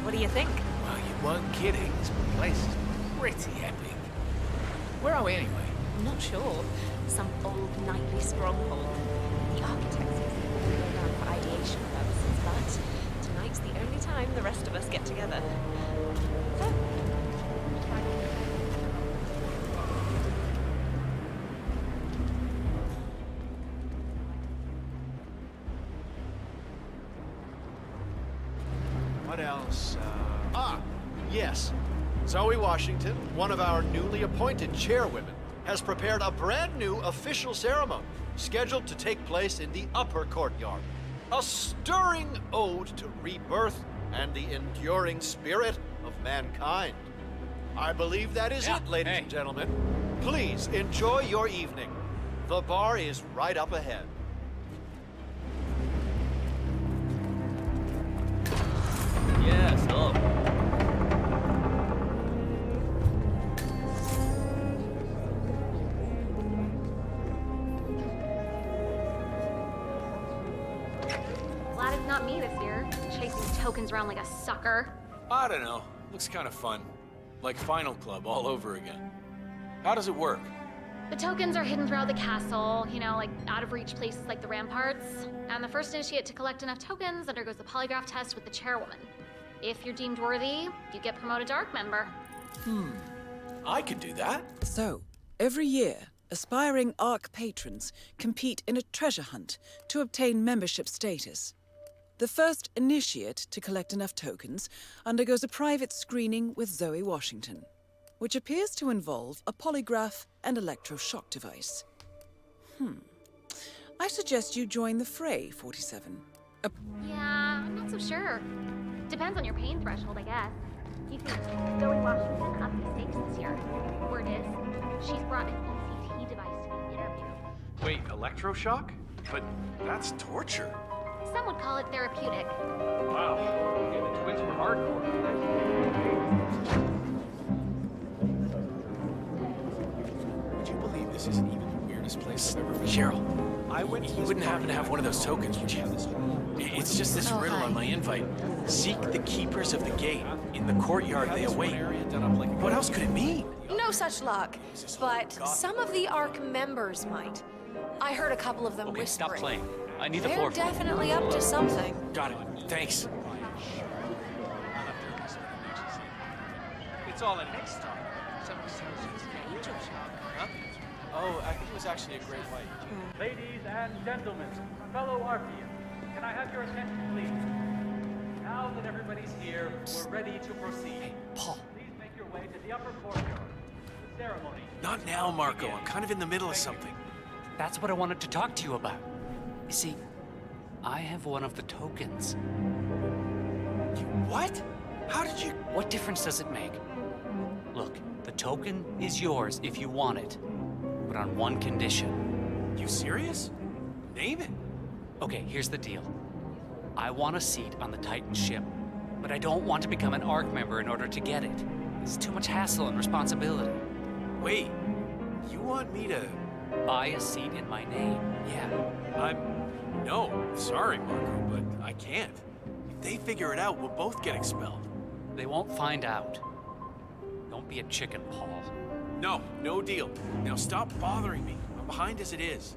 what do you think? Well, you weren't kidding. This place is pretty epic. Where are we anyway? I'm not sure. Some old knightly stronghold. The architects use it around for ideation purposes, but tonight's the only time the rest of us get together. So, What else? Yes. Zoe Washington, one of our newly appointed chairwomen, has prepared a brand new official ceremony scheduled to take place in the upper courtyard. A stirring ode to rebirth and the enduring spirit of mankind. I believe that is it, ladies and gentlemen. Please enjoy your evening. The bar is right up ahead. Yes, hello. Glad it's not me this year, chasing tokens around like a sucker. I don't know. Looks kind of fun. Like Final Club all over again. How does it work? The tokens are hidden throughout the castle, you know, like out of reach places like the ramparts. And the first initiate to collect enough tokens undergoes the polygraph test with the chairwoman. If you're deemed worthy, you get promoted to Ark member. I could do that. So, every year, aspiring Ark patrons compete in a treasure hunt to obtain membership status. The first initiate to collect enough tokens undergoes a private screening with Zoe Washington, which appears to involve a polygraph and electroshock device. I suggest you join the fray, 47. Yeah, I'm not so sure. Depends on your pain threshold, I guess. You see, Zoe Washington upped the stakes this year. Word is, she's brought an ECT device to the interview. Wait, electroshock? But that's torture. Some would call it therapeutic. Wow. Okay, the twins were hardcore. Would you believe this isn't even the weirdest place I've ever been? Cheryl, you wouldn't happen to have one of those tokens, would you? It's just this riddle on my invite. Seek the keepers of the gate. In the courtyard they await. What else could it mean? No such luck, but some of the Ark members might. I heard a couple of them Okay, whispering. stop playing. I need the They're floor. definitely up to something. Got it. Thanks. It's all in next time. Angel shot. Huh? Oh, I think it was actually a great white. Ladies and gentlemen, fellow Arkians, can I have your attention, please? Now that everybody's here, we're ready to proceed. Paul, Please make way to the upper courtyard. The ceremony. Not now, Marco. I'm kind of in the middle of something. That's what I wanted to talk to you about. You see, I have one of the tokens. You what? How did you... What difference does it make? Look, the token is yours if you want it, but on one condition. You serious? Name it. Okay, here's the deal. I want a seat on the Titan ship, but I don't want to become an ARC member in order to get it. It's too much hassle and responsibility. Wait, you want me to... Buy a seat in my name, yeah. No, sorry, Marco, but I can't. If they figure it out, we'll both get expelled. They won't find out. Don't be a chicken, Paul. No, no deal. Now stop bothering me. I'm behind as it is.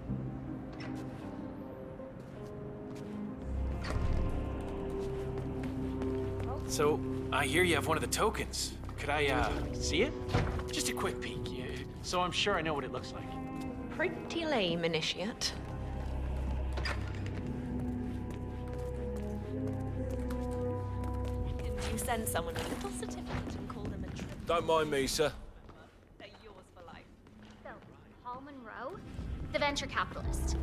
So, I hear you have one of the tokens. Could I, see it? Just a quick peek, yeah, so I'm sure I know what it looks like. Pretty lame, initiate. You send someone a little certificate and call them a trip. Don't mind me, sir. They're yours for life. So, Paul Monroe? The venture capitalist.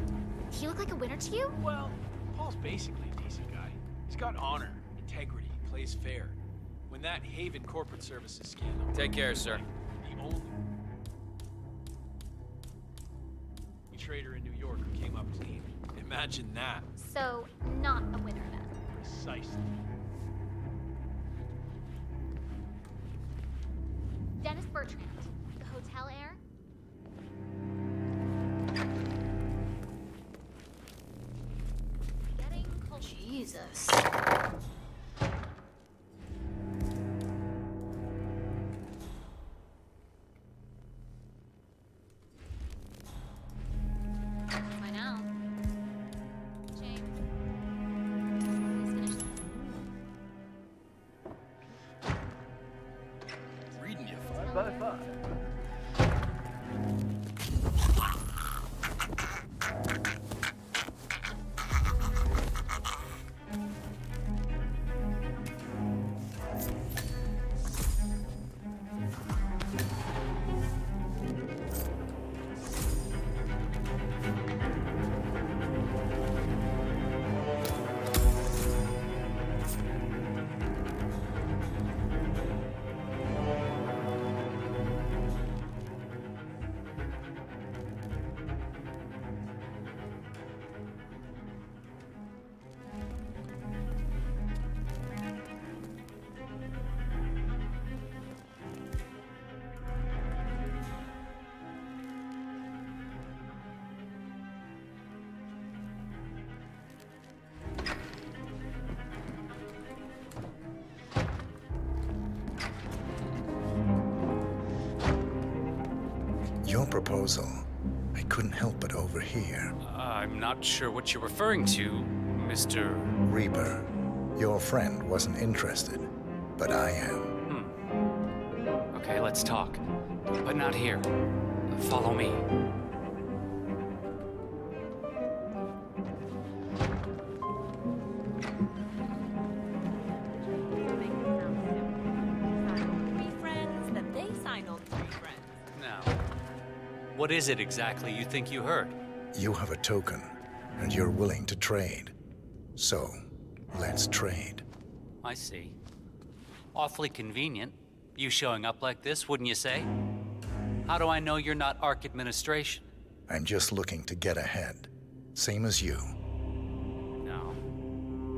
He look like a winner to you? Well, Paul's basically a decent guy. He's got honor, integrity, plays fair. When that Haven corporate services scandal... Take care, sir. The only trader in New York who came up clean. Imagine that. So, not a winner then. Precisely. Dennis Bertrand, the hotel heir? Getting cold. Jesus. By now. James. Please finish that. Reading you. 5 by 5. Your proposal, I couldn't help but overhear. I'm not sure what you're referring to, Mr. Reaper, your friend wasn't interested, but I am. Okay, let's talk. But not here. Follow me. What is it exactly you think you heard? You have a token, and you're willing to trade. So, let's trade. I see. Awfully convenient. You showing up like this, wouldn't you say? How do I know you're not ARC administration? I'm just looking to get ahead. Same as you.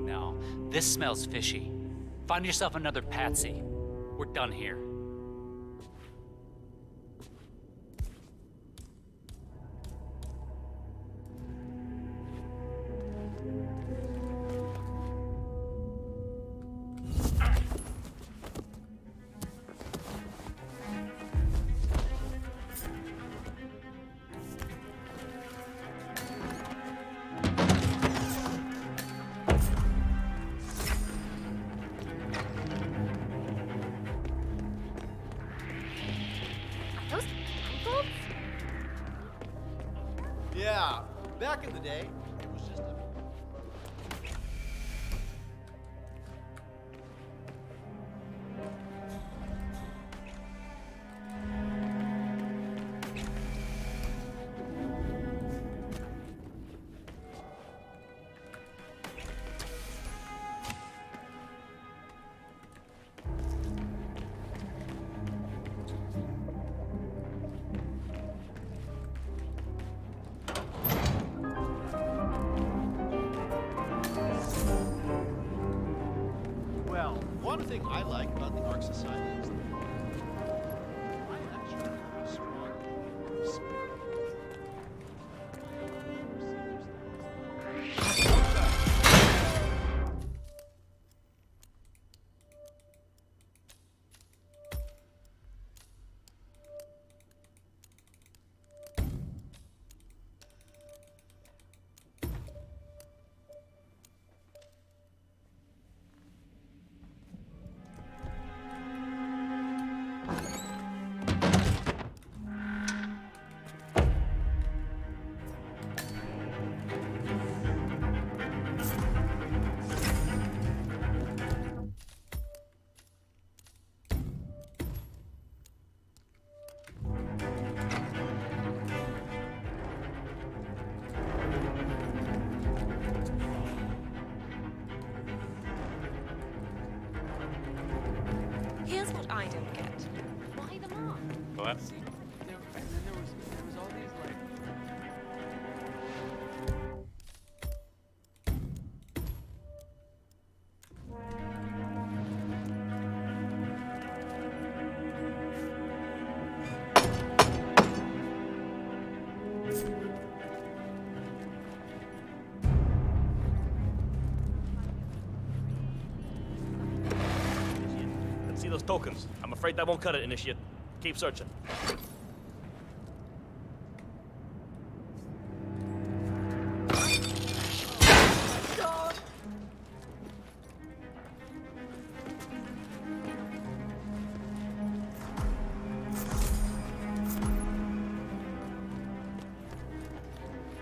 No. This smells fishy. Find yourself another patsy. We're done here. Yeah, back in the day, it was just a... one thing I like about the Ark Society is that I actually have a strong belief in spirit. Here's what I don't get. Why the mark? What? There was all these, like... Let's see those tokens. I'm afraid that won't cut it, Initiate. Keep searching.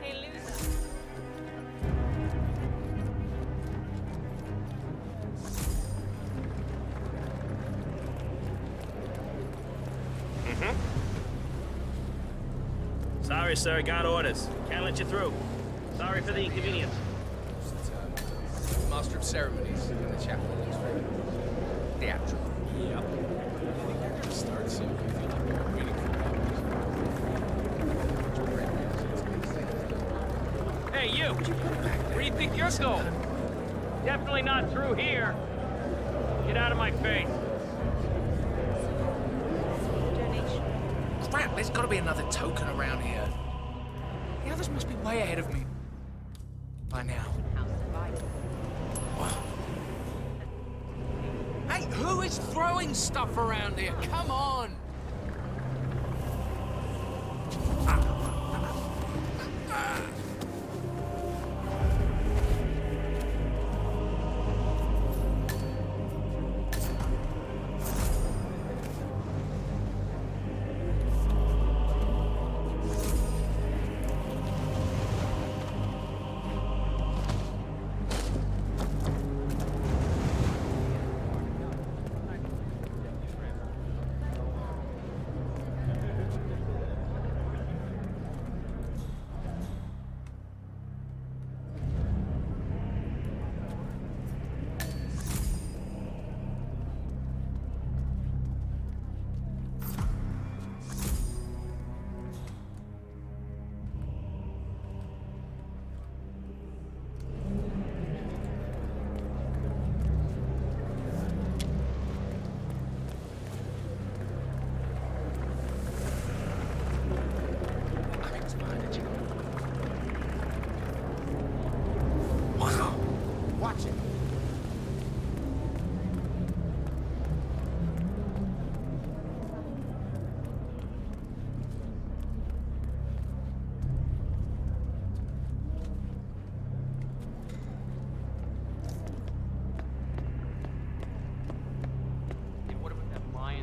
Hey, loser. Sorry, sir. Got orders. Can't let you through. Sorry for the inconvenience. Master of ceremonies in the chapel looks very theatrical. Yep. I think they're gonna start soon. I feel like we're waiting for Hey, you! Where do you think you're going? Definitely not through here. Get out of my face. Crap, there's gotta be another token around here. The others must be way ahead of me by now. Hey, who is throwing stuff around here? Come on!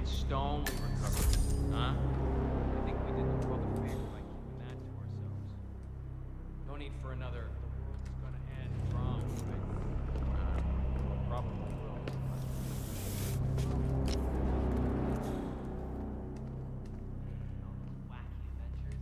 Stone we recovered, huh? I think we did the world a favor by keeping that to ourselves. No need for another, the world's gonna end drama, right? Probably will. Wacky adventures.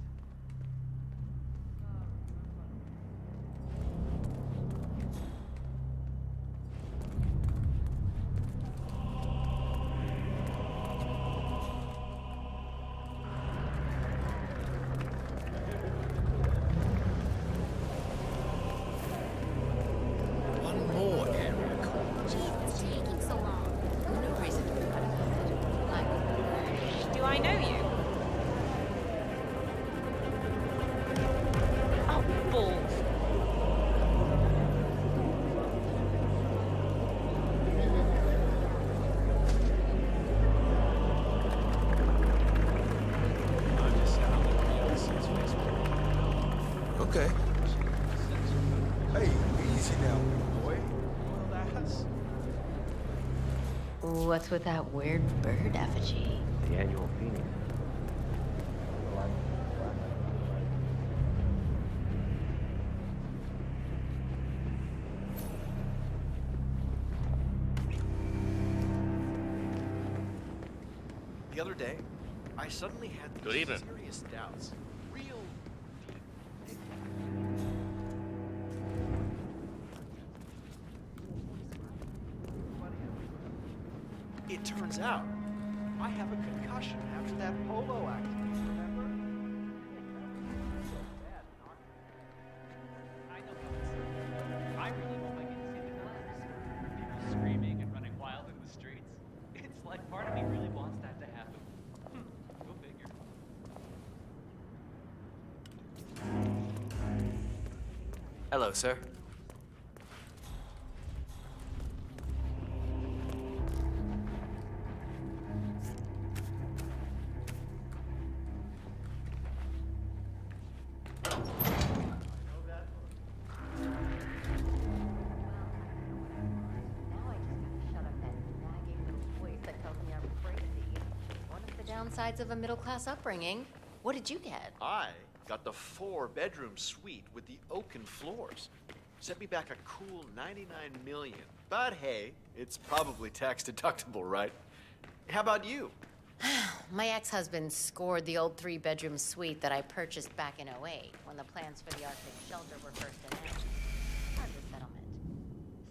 What's with that weird bird effigy? The annual Phoenix. The other day, I suddenly had Good these evening. serious doubts. Real. It turns out I have a concussion after that polo accident, remember? I really hope I get to see the collapse. People screaming and running wild in the streets. It's like part of me really wants that to happen. Go figure. Hello, sir. Downsides of a middle-class upbringing. What did you get? I got the 4-bedroom suite with the oaken floors. Set me back a cool $99 million. But hey, it's probably tax deductible, right? How about you? My ex-husband scored the old 3-bedroom suite that I purchased back in '08 when the plans for the Arctic shelter were first announced. Part of the settlement.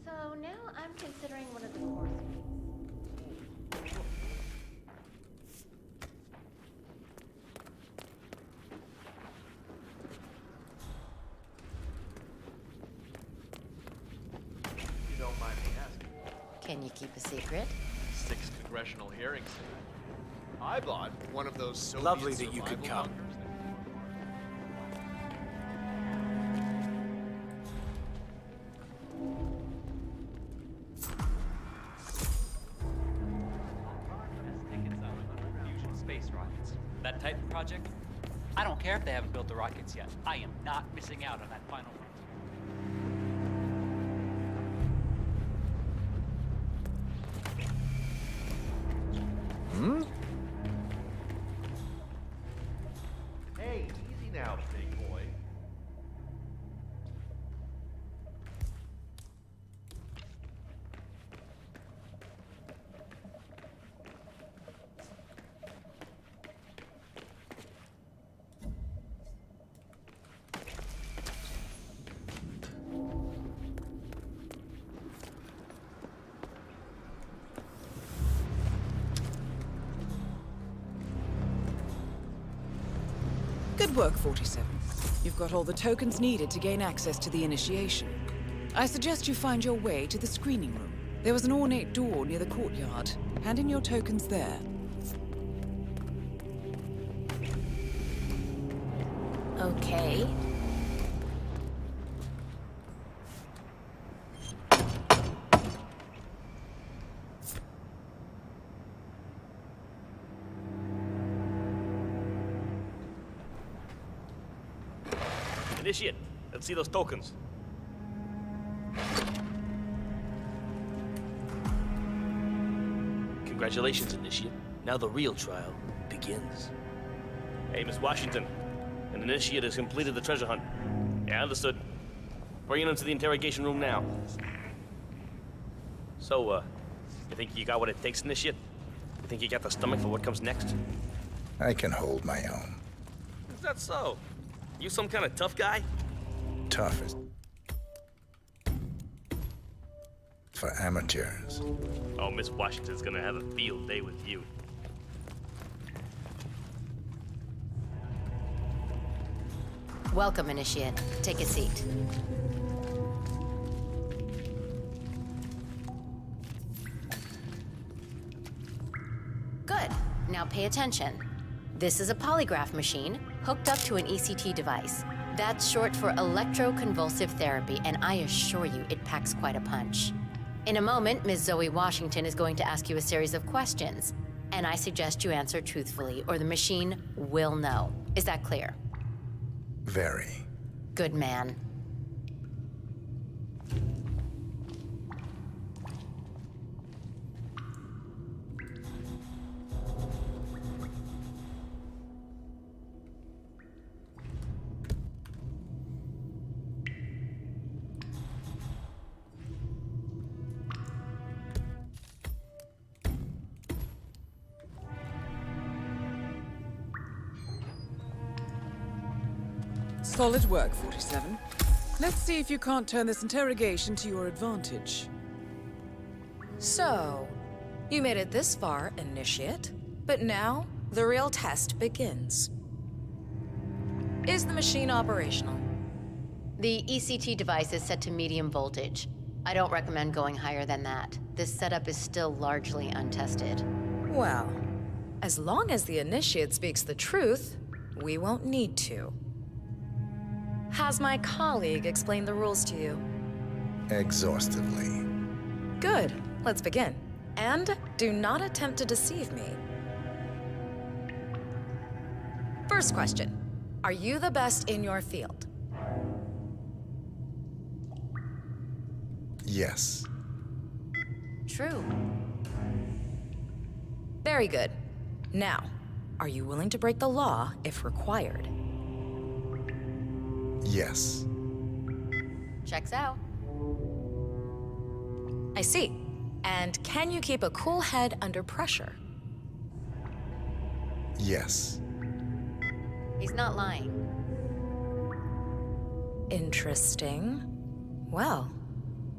So now I'm considering one of the core suites. You don't mind me asking. Can you keep a secret? 6 congressional hearings. I bought one of those Soviet Lovely that you could survival come. bunkers Tickets out on fusion space rockets. That Titan project? I don't care if they haven't built the rockets yet. I am not missing out on that final frontier. Hmm? Hey, easy now, big boy. Good work, 47. You've got all the tokens needed to gain access to the initiation. I suggest you find your way to the screening room. There was an ornate door near the courtyard. Hand in your tokens there. Okay. Initiate. Let's see those tokens. Congratulations, Initiate. Now the real trial begins. Hey, Miss Washington. An Initiate has completed the treasure hunt. Yeah, understood. Bring him into the interrogation room now. So, you think you got what it takes, Initiate? You think you got the stomach for what comes next? I can hold my own. Is that so? You some kind of tough guy? Tough is for amateurs. Oh, Miss Washington's gonna have a field day with you. Welcome, Initiate. Take a seat. Good. Now pay attention. This is a polygraph machine hooked up to an ECT device. That's short for electroconvulsive therapy, and I assure you it packs quite a punch. In a moment, Ms. Zoe Washington is going to ask you a series of questions, and I suggest you answer truthfully, or the machine will know. Is that clear? Very. Good man. Solid work, 47. Let's see if you can't turn this interrogation to your advantage. So, you made it this far, Initiate, but now the real test begins. Is the machine operational? The ECT device is set to medium voltage. I don't recommend going higher than that. This setup is still largely untested. Well, as long as the Initiate speaks the truth, we won't need to. Has my colleague explained the rules to you? Exhaustively. Good. Let's begin. And do not attempt to deceive me. First question. Are you the best in your field? Yes. True. Very good. Now, are you willing to break the law if required? Yes. Checks out. I see. And can you keep a cool head under pressure? Yes. He's not lying. Interesting. Well,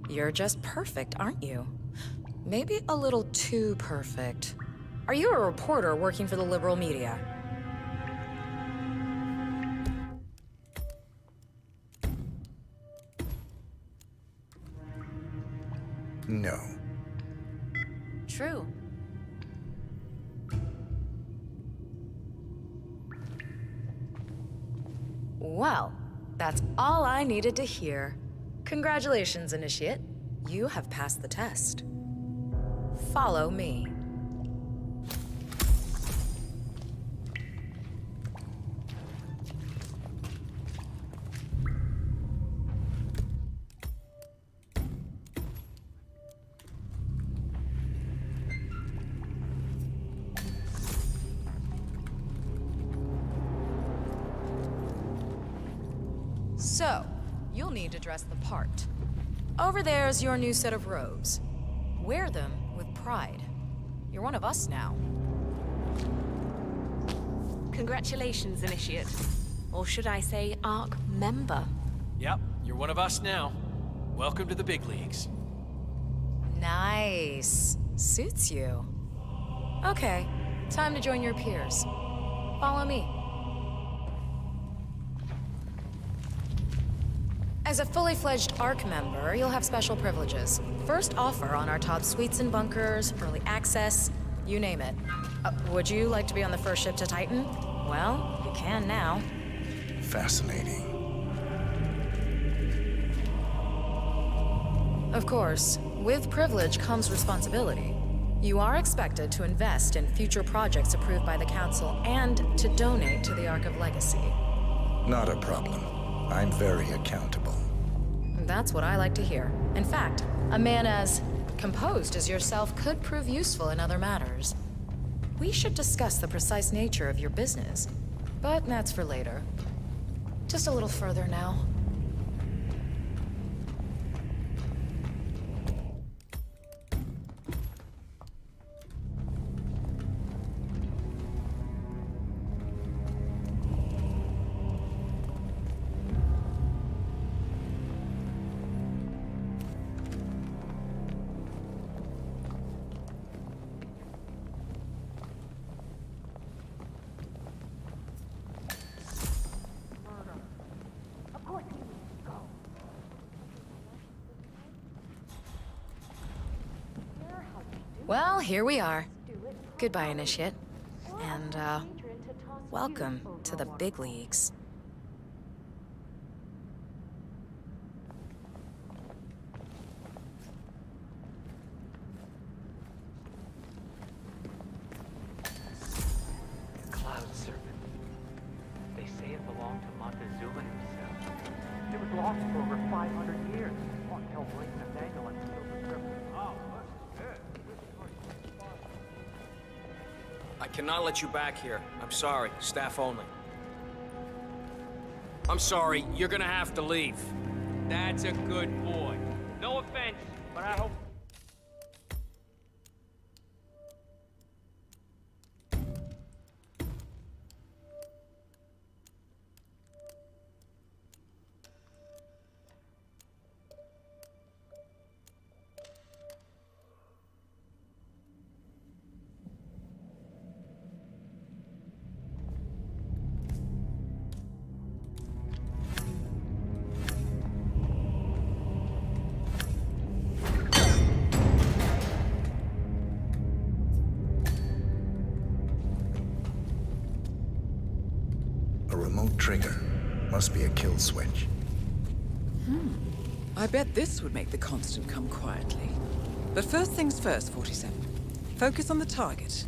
you're just perfect, aren't you? Maybe a little too perfect. Are you a reporter working for the liberal media? No. True. Well, that's all I needed to hear. Congratulations, Initiate. You have passed the test. Follow me. So, you'll need to dress the part. Over there's your new set of robes. Wear them with pride. You're one of us now. Congratulations, Initiate. Or should I say, ARC member. Yep, you're one of us now. Welcome to the big leagues. Nice. Suits you. Okay, time to join your peers. Follow me. As a fully fledged ARC member, you'll have special privileges. First offer on our top suites and bunkers, early access, you name it. Would you like to be on the first ship to Titan? Well, you can now. Fascinating. Of course, with privilege comes responsibility. You are expected to invest in future projects approved by the Council and to donate to the Ark of Legacy. Not a problem. I'm very accountable. That's what I like to hear. In fact, a man as composed as yourself could prove useful in other matters. We should discuss the precise nature of your business, but that's for later. Just a little further now. Well, here we are. Goodbye, Initiate. And, welcome to the big leagues. Cloud serpent. They say it belonged to Montezuma himself. It was lost for over 500 years. On Hellblade and Nathaniel and killed the serpent. Oh, I cannot let you back here. I'm sorry. Staff only. I'm sorry. You're gonna have to leave. That's a good boy. No offense, but I hope... remote trigger. Must be a kill switch. I bet this would make the Constant come quietly. But first things first, 47. Focus on the target.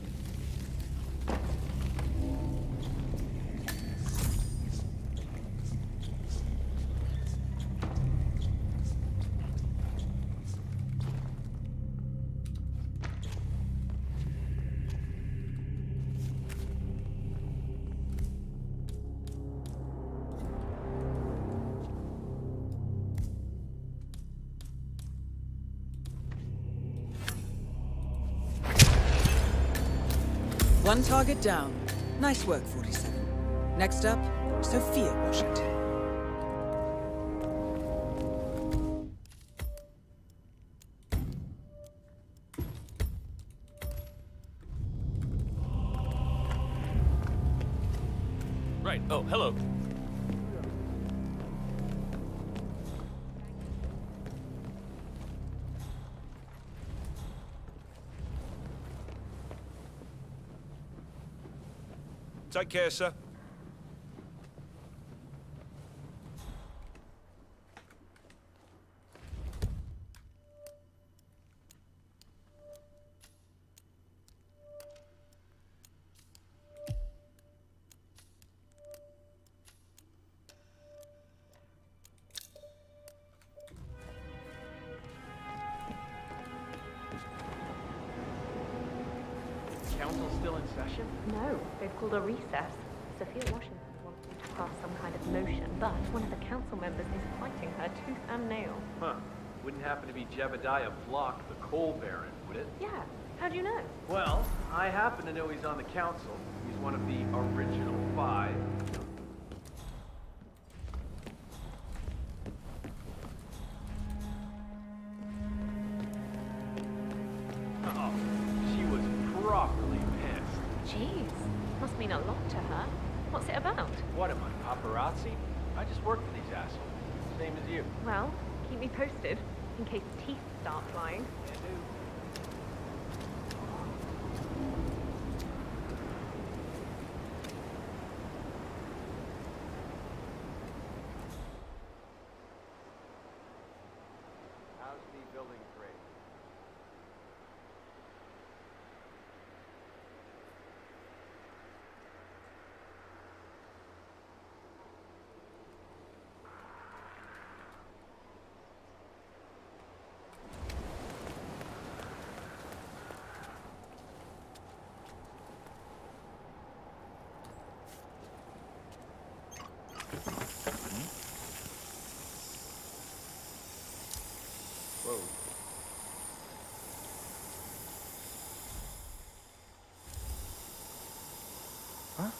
One target down. Nice work, 47. Next up, Sophia Washington. Right. Oh, hello. Take care, sir. Council still in session? No, they've called a recess. Sophia Washington wants them to pass some kind of motion, but one of the council members is fighting her tooth and nail. Huh. Wouldn't happen to be Jebediah Block, the coal baron, would it? Yeah, how'd you know? Well, I happen to know he's on the council. He's one of the original 5. Oh, she was properly pissed. Jeez, must mean a lot to her. What's it about? What am I, paparazzi? I just work for these assholes. Same as you. Well, keep me posted, in case teeth start flying. Yeah, do. How's the building grade? Whoa. Huh?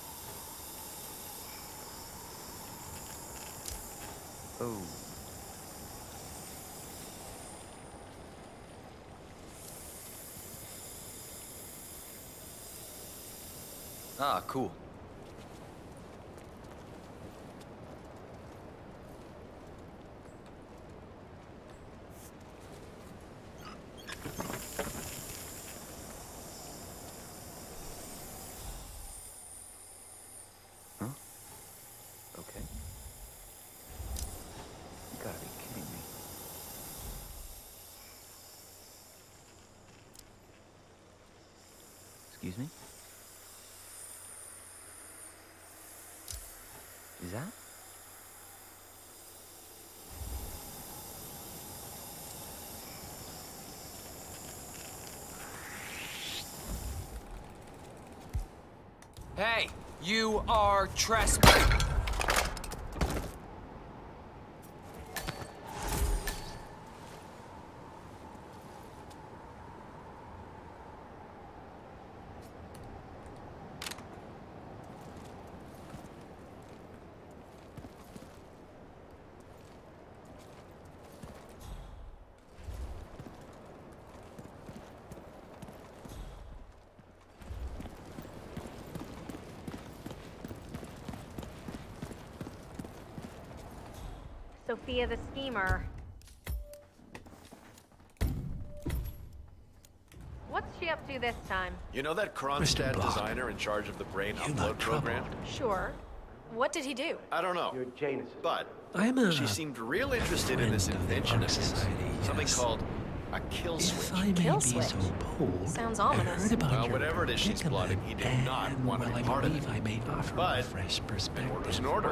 Oh. Ah, cool. Huh? Okay. You gotta be kidding me. Excuse me? Is that? Hey, you are trespassing. Sophia the schemer. What's she up to this time? You know that Kronstadt designer in charge of the brain upload program? Sure. What did he do? I don't know. You're Janus. But I'm a she seemed real interested in this invention of his. Something called a kill switch. If I may Kill be switch? so bold, Sounds I ominous. heard about Well, your whatever it is she's plotting, he did predicament, not and, want to well, be I part of believe it. I may offer a But fresh it perspective. was an order.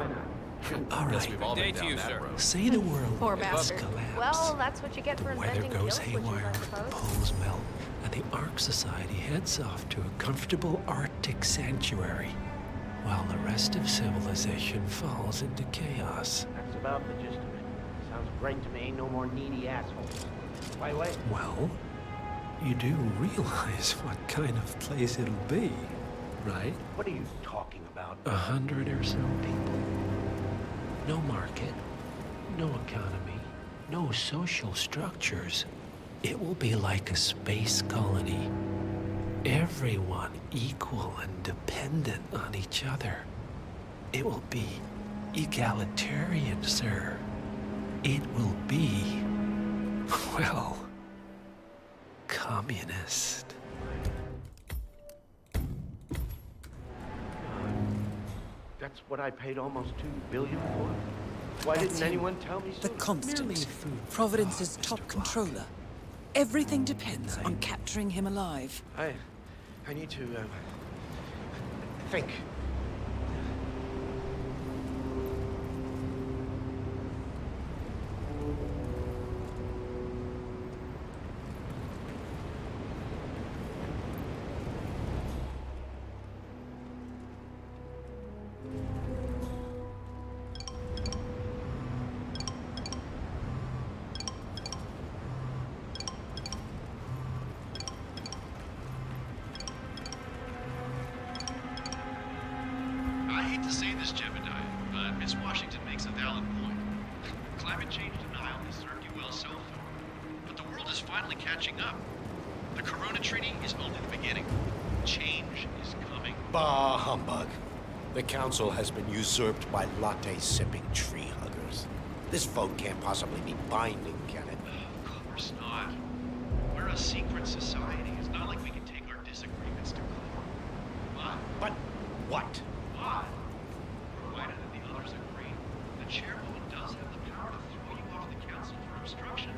All Guess right. we've all been Good day to down you, that sir. road. Say the world Poor does bastard. collapse. Well, that's what you get for Weather inventing kill goes switches, haywire, I the suppose. poles melt, and the Ark Society heads off to a comfortable Arctic sanctuary, while the rest of civilization falls into chaos. That's about the gist of it. Sounds great to me. No more needy assholes. By the way, Well, you do realize what kind of place it'll be, right? what are you talking about? 100 or so people. No market, no economy, no social structures. It will be like a space colony. Everyone equal and dependent on each other. It will be egalitarian, sir. It will be, well, communist. That's what I paid almost $2 billion for? Why That's didn't him. anyone tell me The sooner? Constant, Providence's top controller. Everything depends on capturing him alive. I need to, think. I hate to say this, Jebediah, but Miss Washington makes a valid point. Climate change denial has served you well so far, but the world is finally catching up. The Corona Treaty is only the beginning. Change is coming. Bah humbug. The council has been usurped by latte-sipping tree huggers. This vote can't possibly be binding, can it? Of course not. We're a secret society. It's not like we can take our disagreements to court. But what? But, provided that the others agree, the chairwoman does have the power to throw you off the council for obstruction.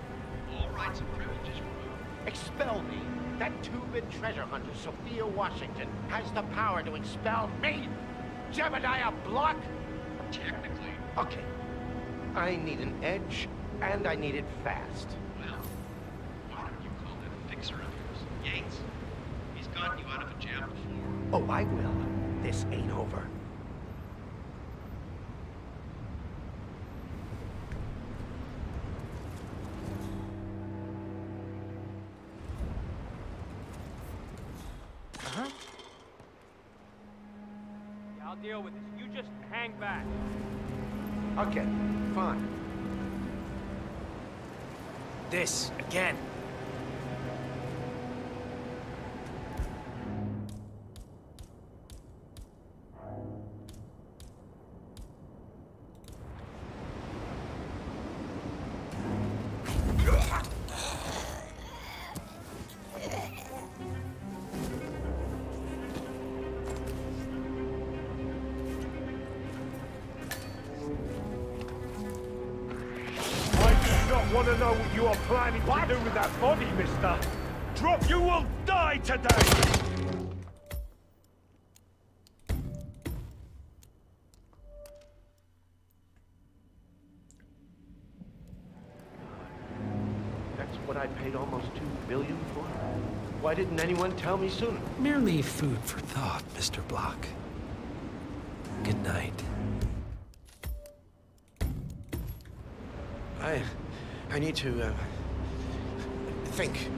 All rights and privileges removed. Expel me? That two-bit treasure hunter, Sophia Washington, has the power to expel me? Jebediah Block? Technically. Okay. I need an edge, and I need it fast. Well, why don't you call that fixer of yours, Yates? He's gotten you out of a jam before. Oh, I will. This ain't over. Yeah, I'll deal with this. You just hang back. Okay, fine. This, again. I do not want to know what you are planning to do with that body, mister. Drop, you will die today! That's what I paid almost $2 billion for? Why didn't anyone tell me sooner? Merely food for thought, Mr. Block. Good night. I need to, think.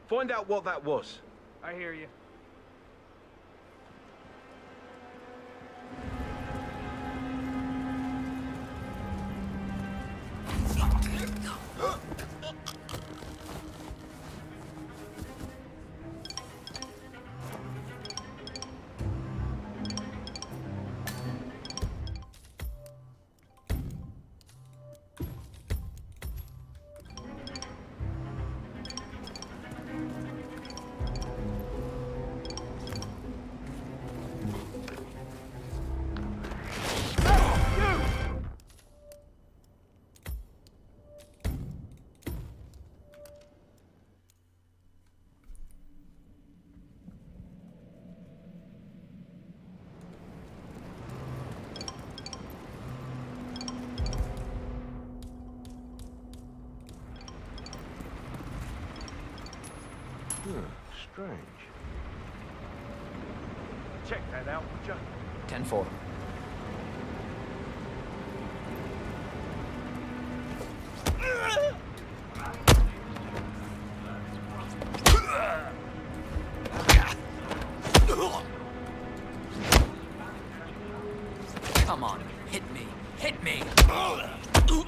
Find out what that was. I hear you. Strange. Check that out, would you? 10-4. Come on, hit me. Hit me! The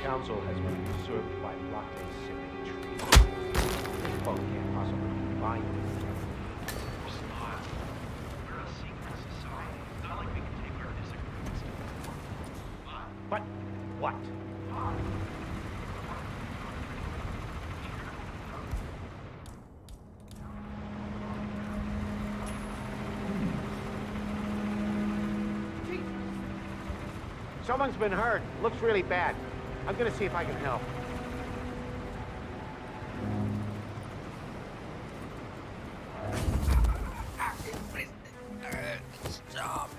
council has been usurped by latte sipping trees. This folk can't possibly be buying it. But what? Someone's been hurt. Looks really bad. I'm gonna see if I can help. Stop.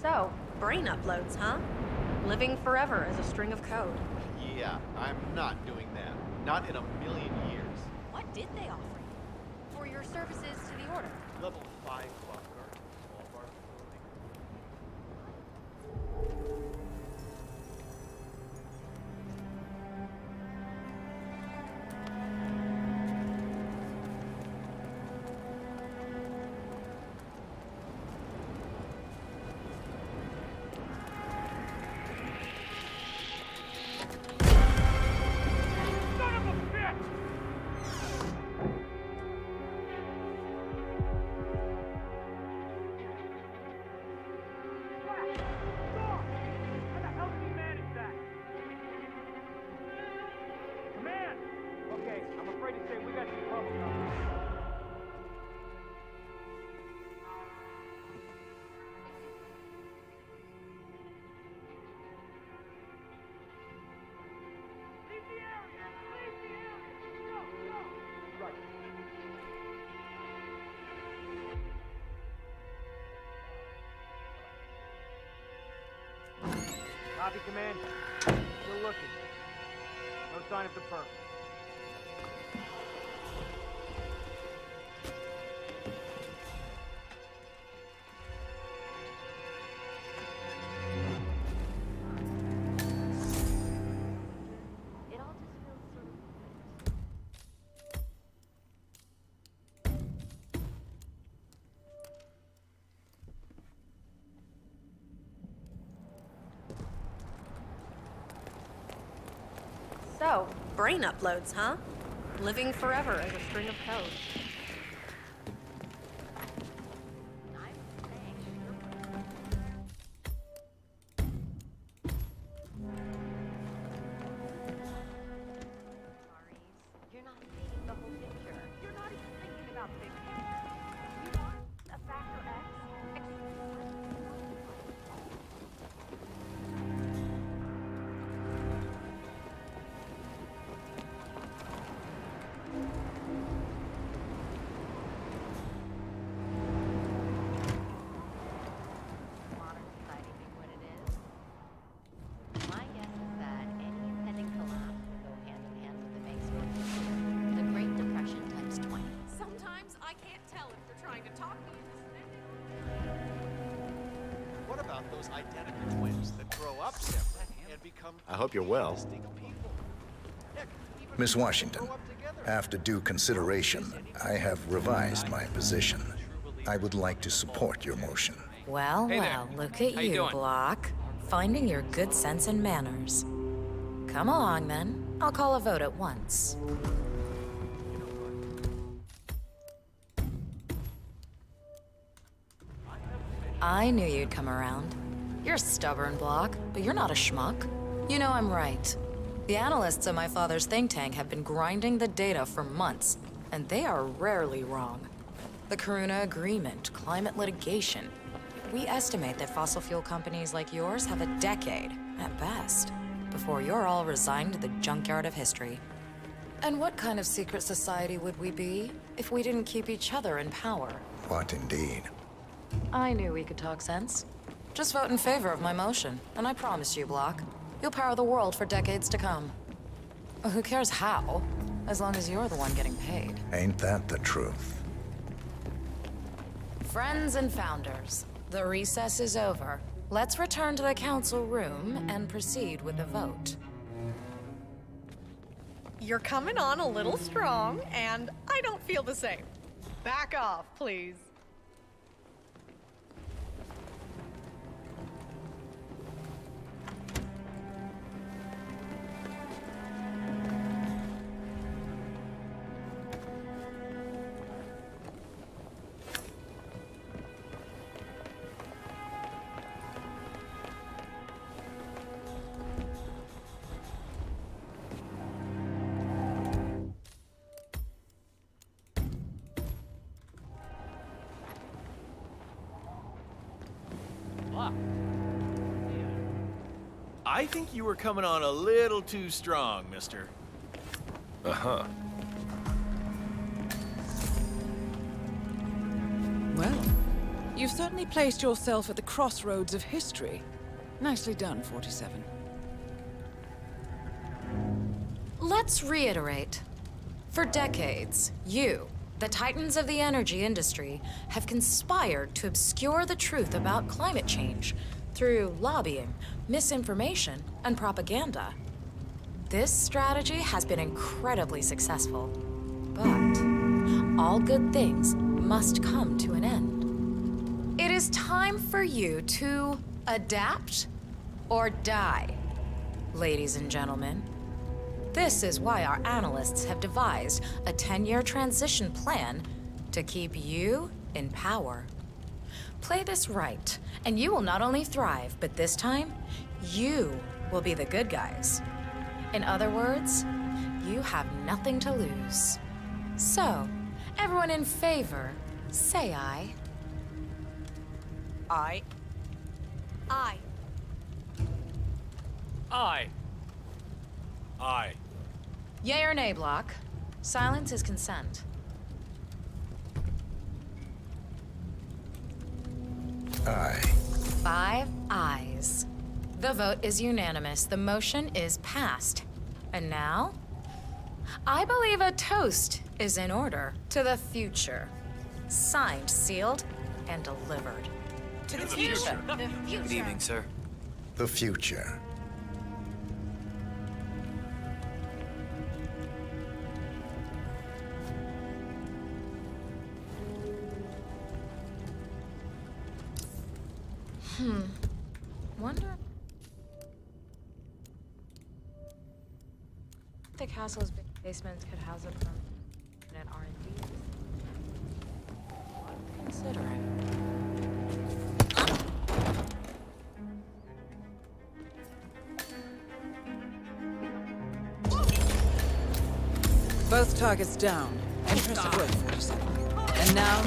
So, brain uploads, huh? Living forever as a string of code. Yeah, I'm not doing that. Not in a million years. What did they offer you? For your services to the Order. Level 5 clock guard. Small bar facility. Copy, Command. Still looking. No sign of the perp. It all just feels sort of So, brain uploads, huh? Living forever as a string of code. You're not seeing the whole picture. You're not even thinking about the big picture. You want a factor X? Modern society being what it is, my guess is that any impending collapse will go hand in hand with the big sort of the Great Depression times 20. Sometimes I can't tell if they're trying to talk me into What about those identical twins that grow up separate and become I hope you're well. distinct people? Heck, even Miss grow Washington, up together. after due consideration, I have revised my position. I would like to support your motion. Well, Hey there. well, look at How you you, doing? Block. Finding your good sense and manners. Come along, then. I'll call a vote at once. I knew you'd come around. You're stubborn, Block, but you're not a schmuck. You know I'm right. The analysts at my father's think tank have been grinding the data for months, and they are rarely wrong. The Karuna Agreement, climate litigation. We estimate that fossil fuel companies like yours have a decade, at best, before you're all resigned to the junkyard of history. And what kind of secret society would we be if we didn't keep each other in power? What indeed? I knew we could talk sense. Just vote in favor of my motion, and I promise you, Block, you'll power the world for decades to come. Who cares how, as long as you're the one getting paid. Ain't that the truth? Friends and founders, the recess is over. Let's return to the council room and proceed with the vote. You're coming on a little strong, and I don't feel the same. Back off, please. I think you were coming on a little too strong, mister. Uh-huh. Well, you've certainly placed yourself at the crossroads of history. Nicely done, 47. Let's reiterate. For decades, you, the titans of the energy industry, have conspired to obscure the truth about climate change through lobbying, misinformation, and propaganda. This strategy has been incredibly successful. But all good things must come to an end. It is time for you to adapt or die, ladies and gentlemen. This is why our analysts have devised a 10-year transition plan to keep you in power. Play this right, and you will not only thrive, but this time, you will be the good guys. In other words, you have nothing to lose. So, everyone in favor, say aye. Aye. Aye. Aye. Aye. Yay or nay, Block? Silence is consent. Aye. 5 ayes. The vote is unanimous. The motion is passed. And now, I believe a toast is in order to the future. Signed, sealed, and delivered. To the future. The future. Good evening, sir. The future. Wonder... The castle's basement could house a permanent R&D. Considering. Both targets down. Impressive work, 47. And now...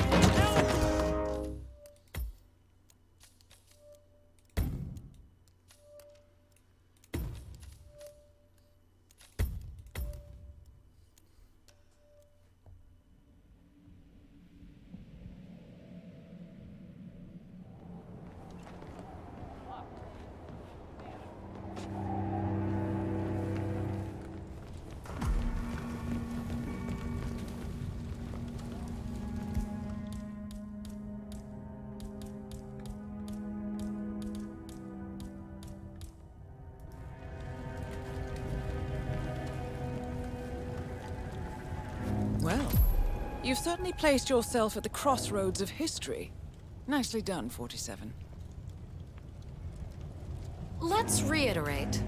Well, you've certainly placed yourself at the crossroads of history. Nicely done, 47. Let's reiterate.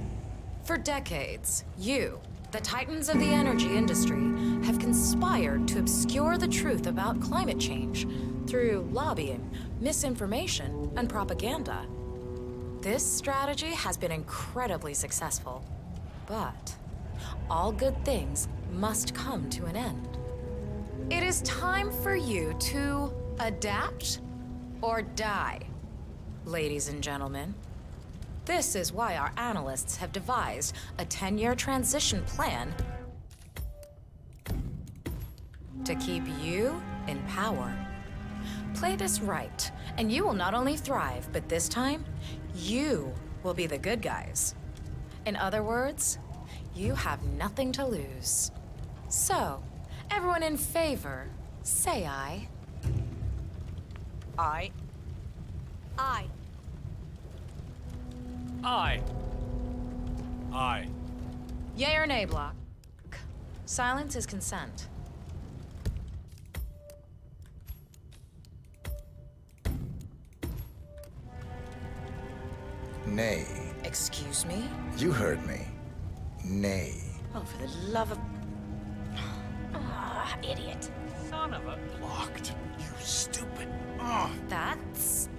For decades, you, the titans of the energy industry, have conspired to obscure the truth about climate change through lobbying, misinformation, and propaganda. This strategy has been incredibly successful. But all good things must come to an end. It is time for you to adapt or die, ladies and gentlemen. This is why our analysts have devised a 10-year transition plan to keep you in power. Play this right, and you will not only thrive, but this time, you will be the good guys. In other words, you have nothing to lose. So, everyone in favor, say aye. Aye. Aye. Aye. Aye. Yay or nay, Block? Silence is consent. Nay. Excuse me? You heard me. Nay. Oh, for the love of... Ah, idiot. Son of a... Blocked. You stupid. That's...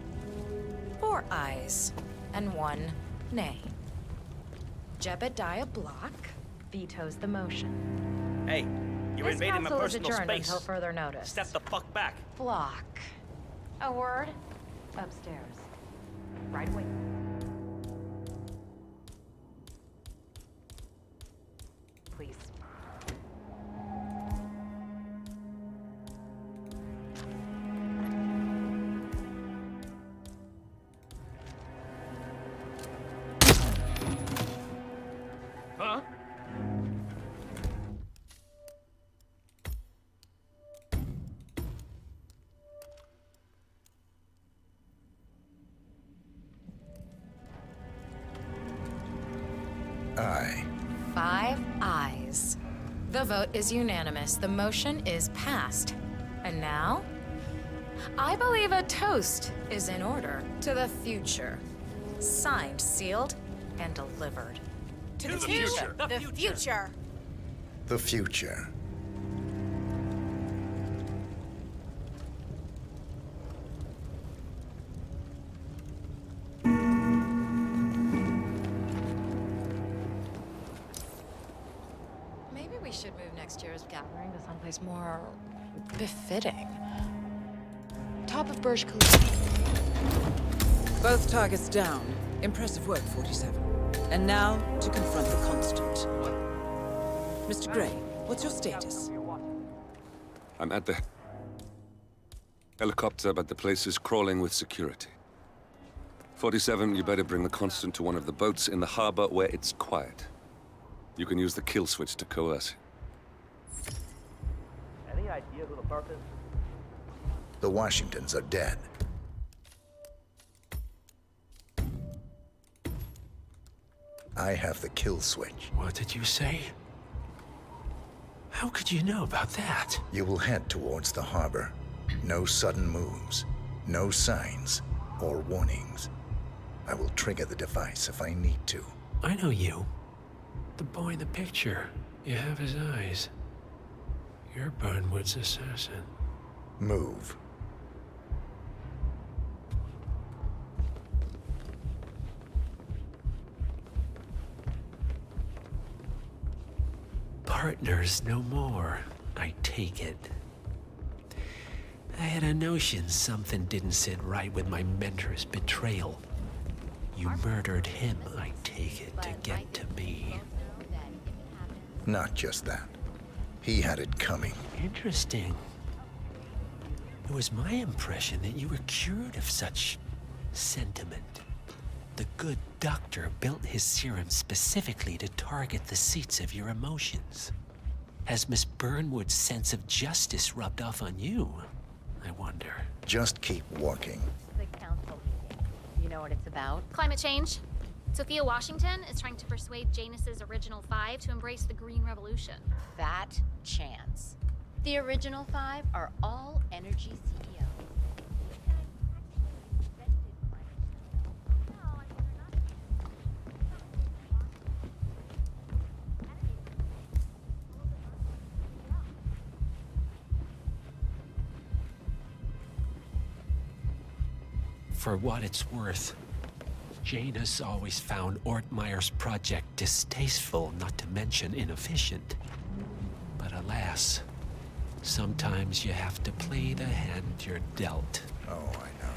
4 ayes and 1 nay. Jebediah Block vetoes the motion. Hey, you're This invading my council is personal adjourned space. until further notice. Step the fuck back. Block. A word? Upstairs. Right away. Please. Huh? Aye. 5 ayes. The vote is unanimous. The motion is passed. And now, I believe a toast is in order to the future. Signed, sealed, and delivered. To the future. The future. The future. Maybe we should move next year's gathering to someplace more befitting. Top of Burj Khalifa. Both targets down. Impressive work, 47. And now, to confront the Constant. Mr. Gray, what's your status? I'm at the helicopter, but the place is crawling with security. 47, you better bring the Constant to one of the boats in the harbor where it's quiet. You can use the kill switch to coerce him. Any idea who the perp is? The Washingtons are dead. I have the kill switch. What did you say? How could you know about that? You will head towards the harbor. No sudden moves, no signs or warnings. I will trigger the device if I need to. I know you. the boy in the picture. You have his eyes. You're Burnwood's assassin. Move. Partners no more, I take it. I had a notion something didn't sit right with my mentor's betrayal. You murdered him, I take it, to get to me. Not just that. He had it coming. Interesting. It was my impression that you were cured of such sentiment. The good doctor built his serum specifically to target the seats of your emotions. Has Miss Burnwood's sense of justice rubbed off on you, I wonder? Just keep walking. The council meeting. You know what it's about? Climate change. Sophia Washington is trying to persuade Janus's original five to embrace the Green Revolution. Fat chance. The original five are all energy CEOs. For what it's worth, Janus always found Ortmeyer's project distasteful, not to mention inefficient. But alas, sometimes you have to play the hand you're dealt. Oh, I know.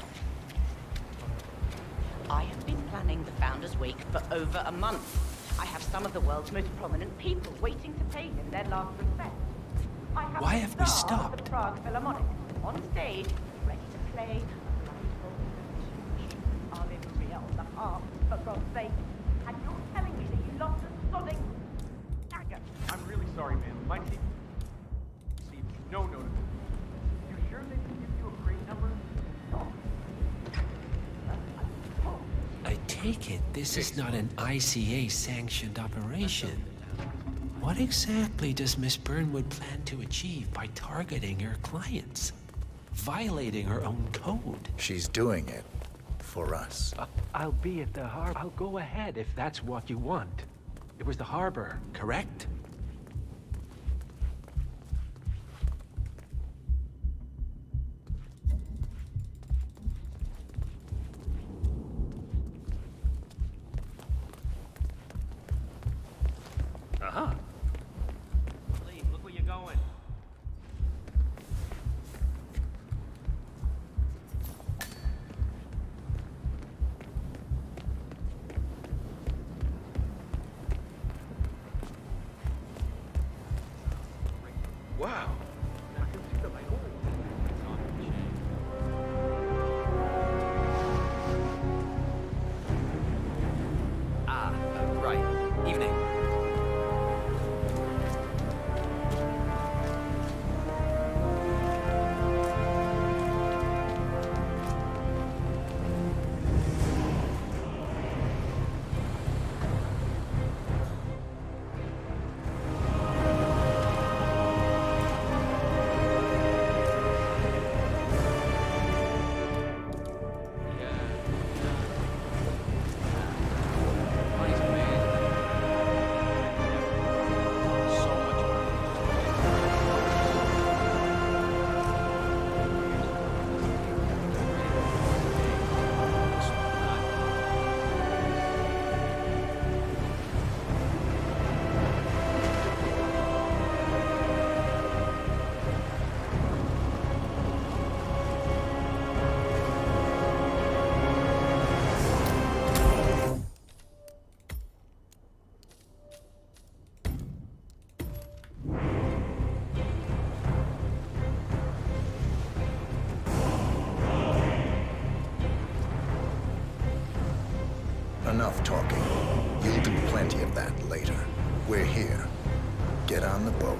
I have been planning the Founders Week for over a month. I have some of the world's most prominent people waiting to pay him their last respect. I have Why the have we star of stopped? the Prague Philharmonic on stage, ready to play rlre on the harp, for God's sake. And you're telling me that you lost a sodding dagger. I'm really sorry, ma'am. My team received no notice. You sure they didn't give you a crate number? I take it this is not an ICA-sanctioned operation. What exactly does Miss Burnwood plan to achieve by targeting her clients? Violating her own code? She's doing it for us. I'll be at the harbor. I'll go ahead if that's what you want. It was the harbor, correct? Uh-huh. Please, look where you're going. Wow. Right. Evening. Enough talking. You'll do plenty of that later. We're here. Get on the boat.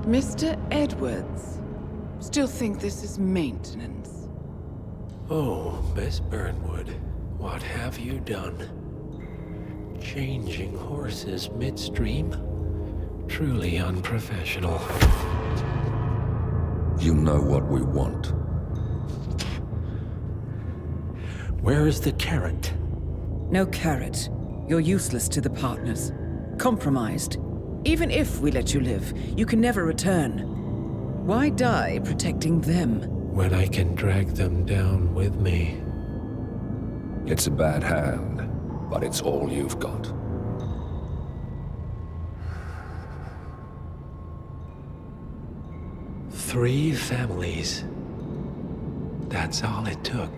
Mr. Edwards, still think this is maintenance? Oh, Miss Burnwood, what have you done? Changing horses midstream? Truly unprofessional. You know what we want. Where is the carrot? No carrot. You're useless to the partners. Compromised. Even if we let you live, you can never return. Why die protecting them? When I can drag them down with me. It's a bad hand, but it's all you've got. Three families. That's all it took.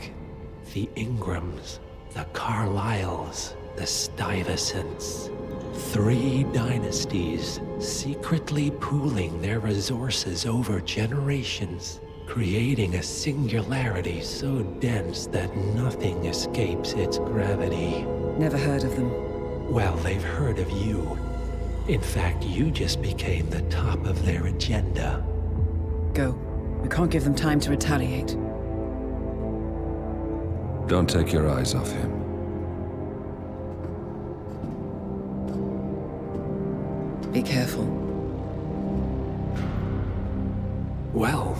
The Ingrams, the Carlyles, the Stuyvesants. 3 dynasties secretly pooling their resources over generations, creating a singularity so dense that nothing escapes its gravity. Never heard of them. Well, they've heard of you. In fact, you just became the top of their agenda. Go. We can't give them time to retaliate. Don't take your eyes off him. Be careful. Well,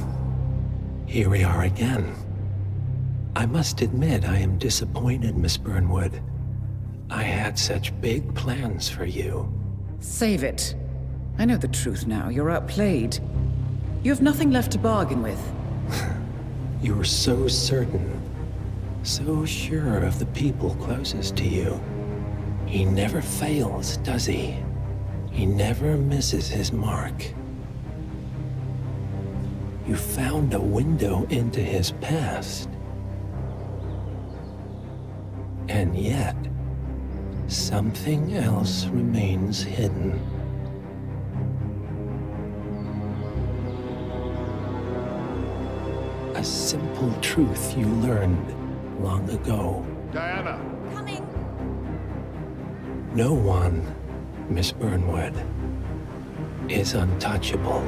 here we are again. I must admit I am disappointed, Miss Burnwood. I had such big plans for you. Save it. I know the truth now. You're outplayed. You have nothing left to bargain with. You were so certain, so sure of the people closest to you. He never fails, does he? He never misses his mark. You found a window into his past. And yet, something else remains hidden. A simple truth you learned long ago. Diana! Coming! No one, Miss Burnwood, is untouchable.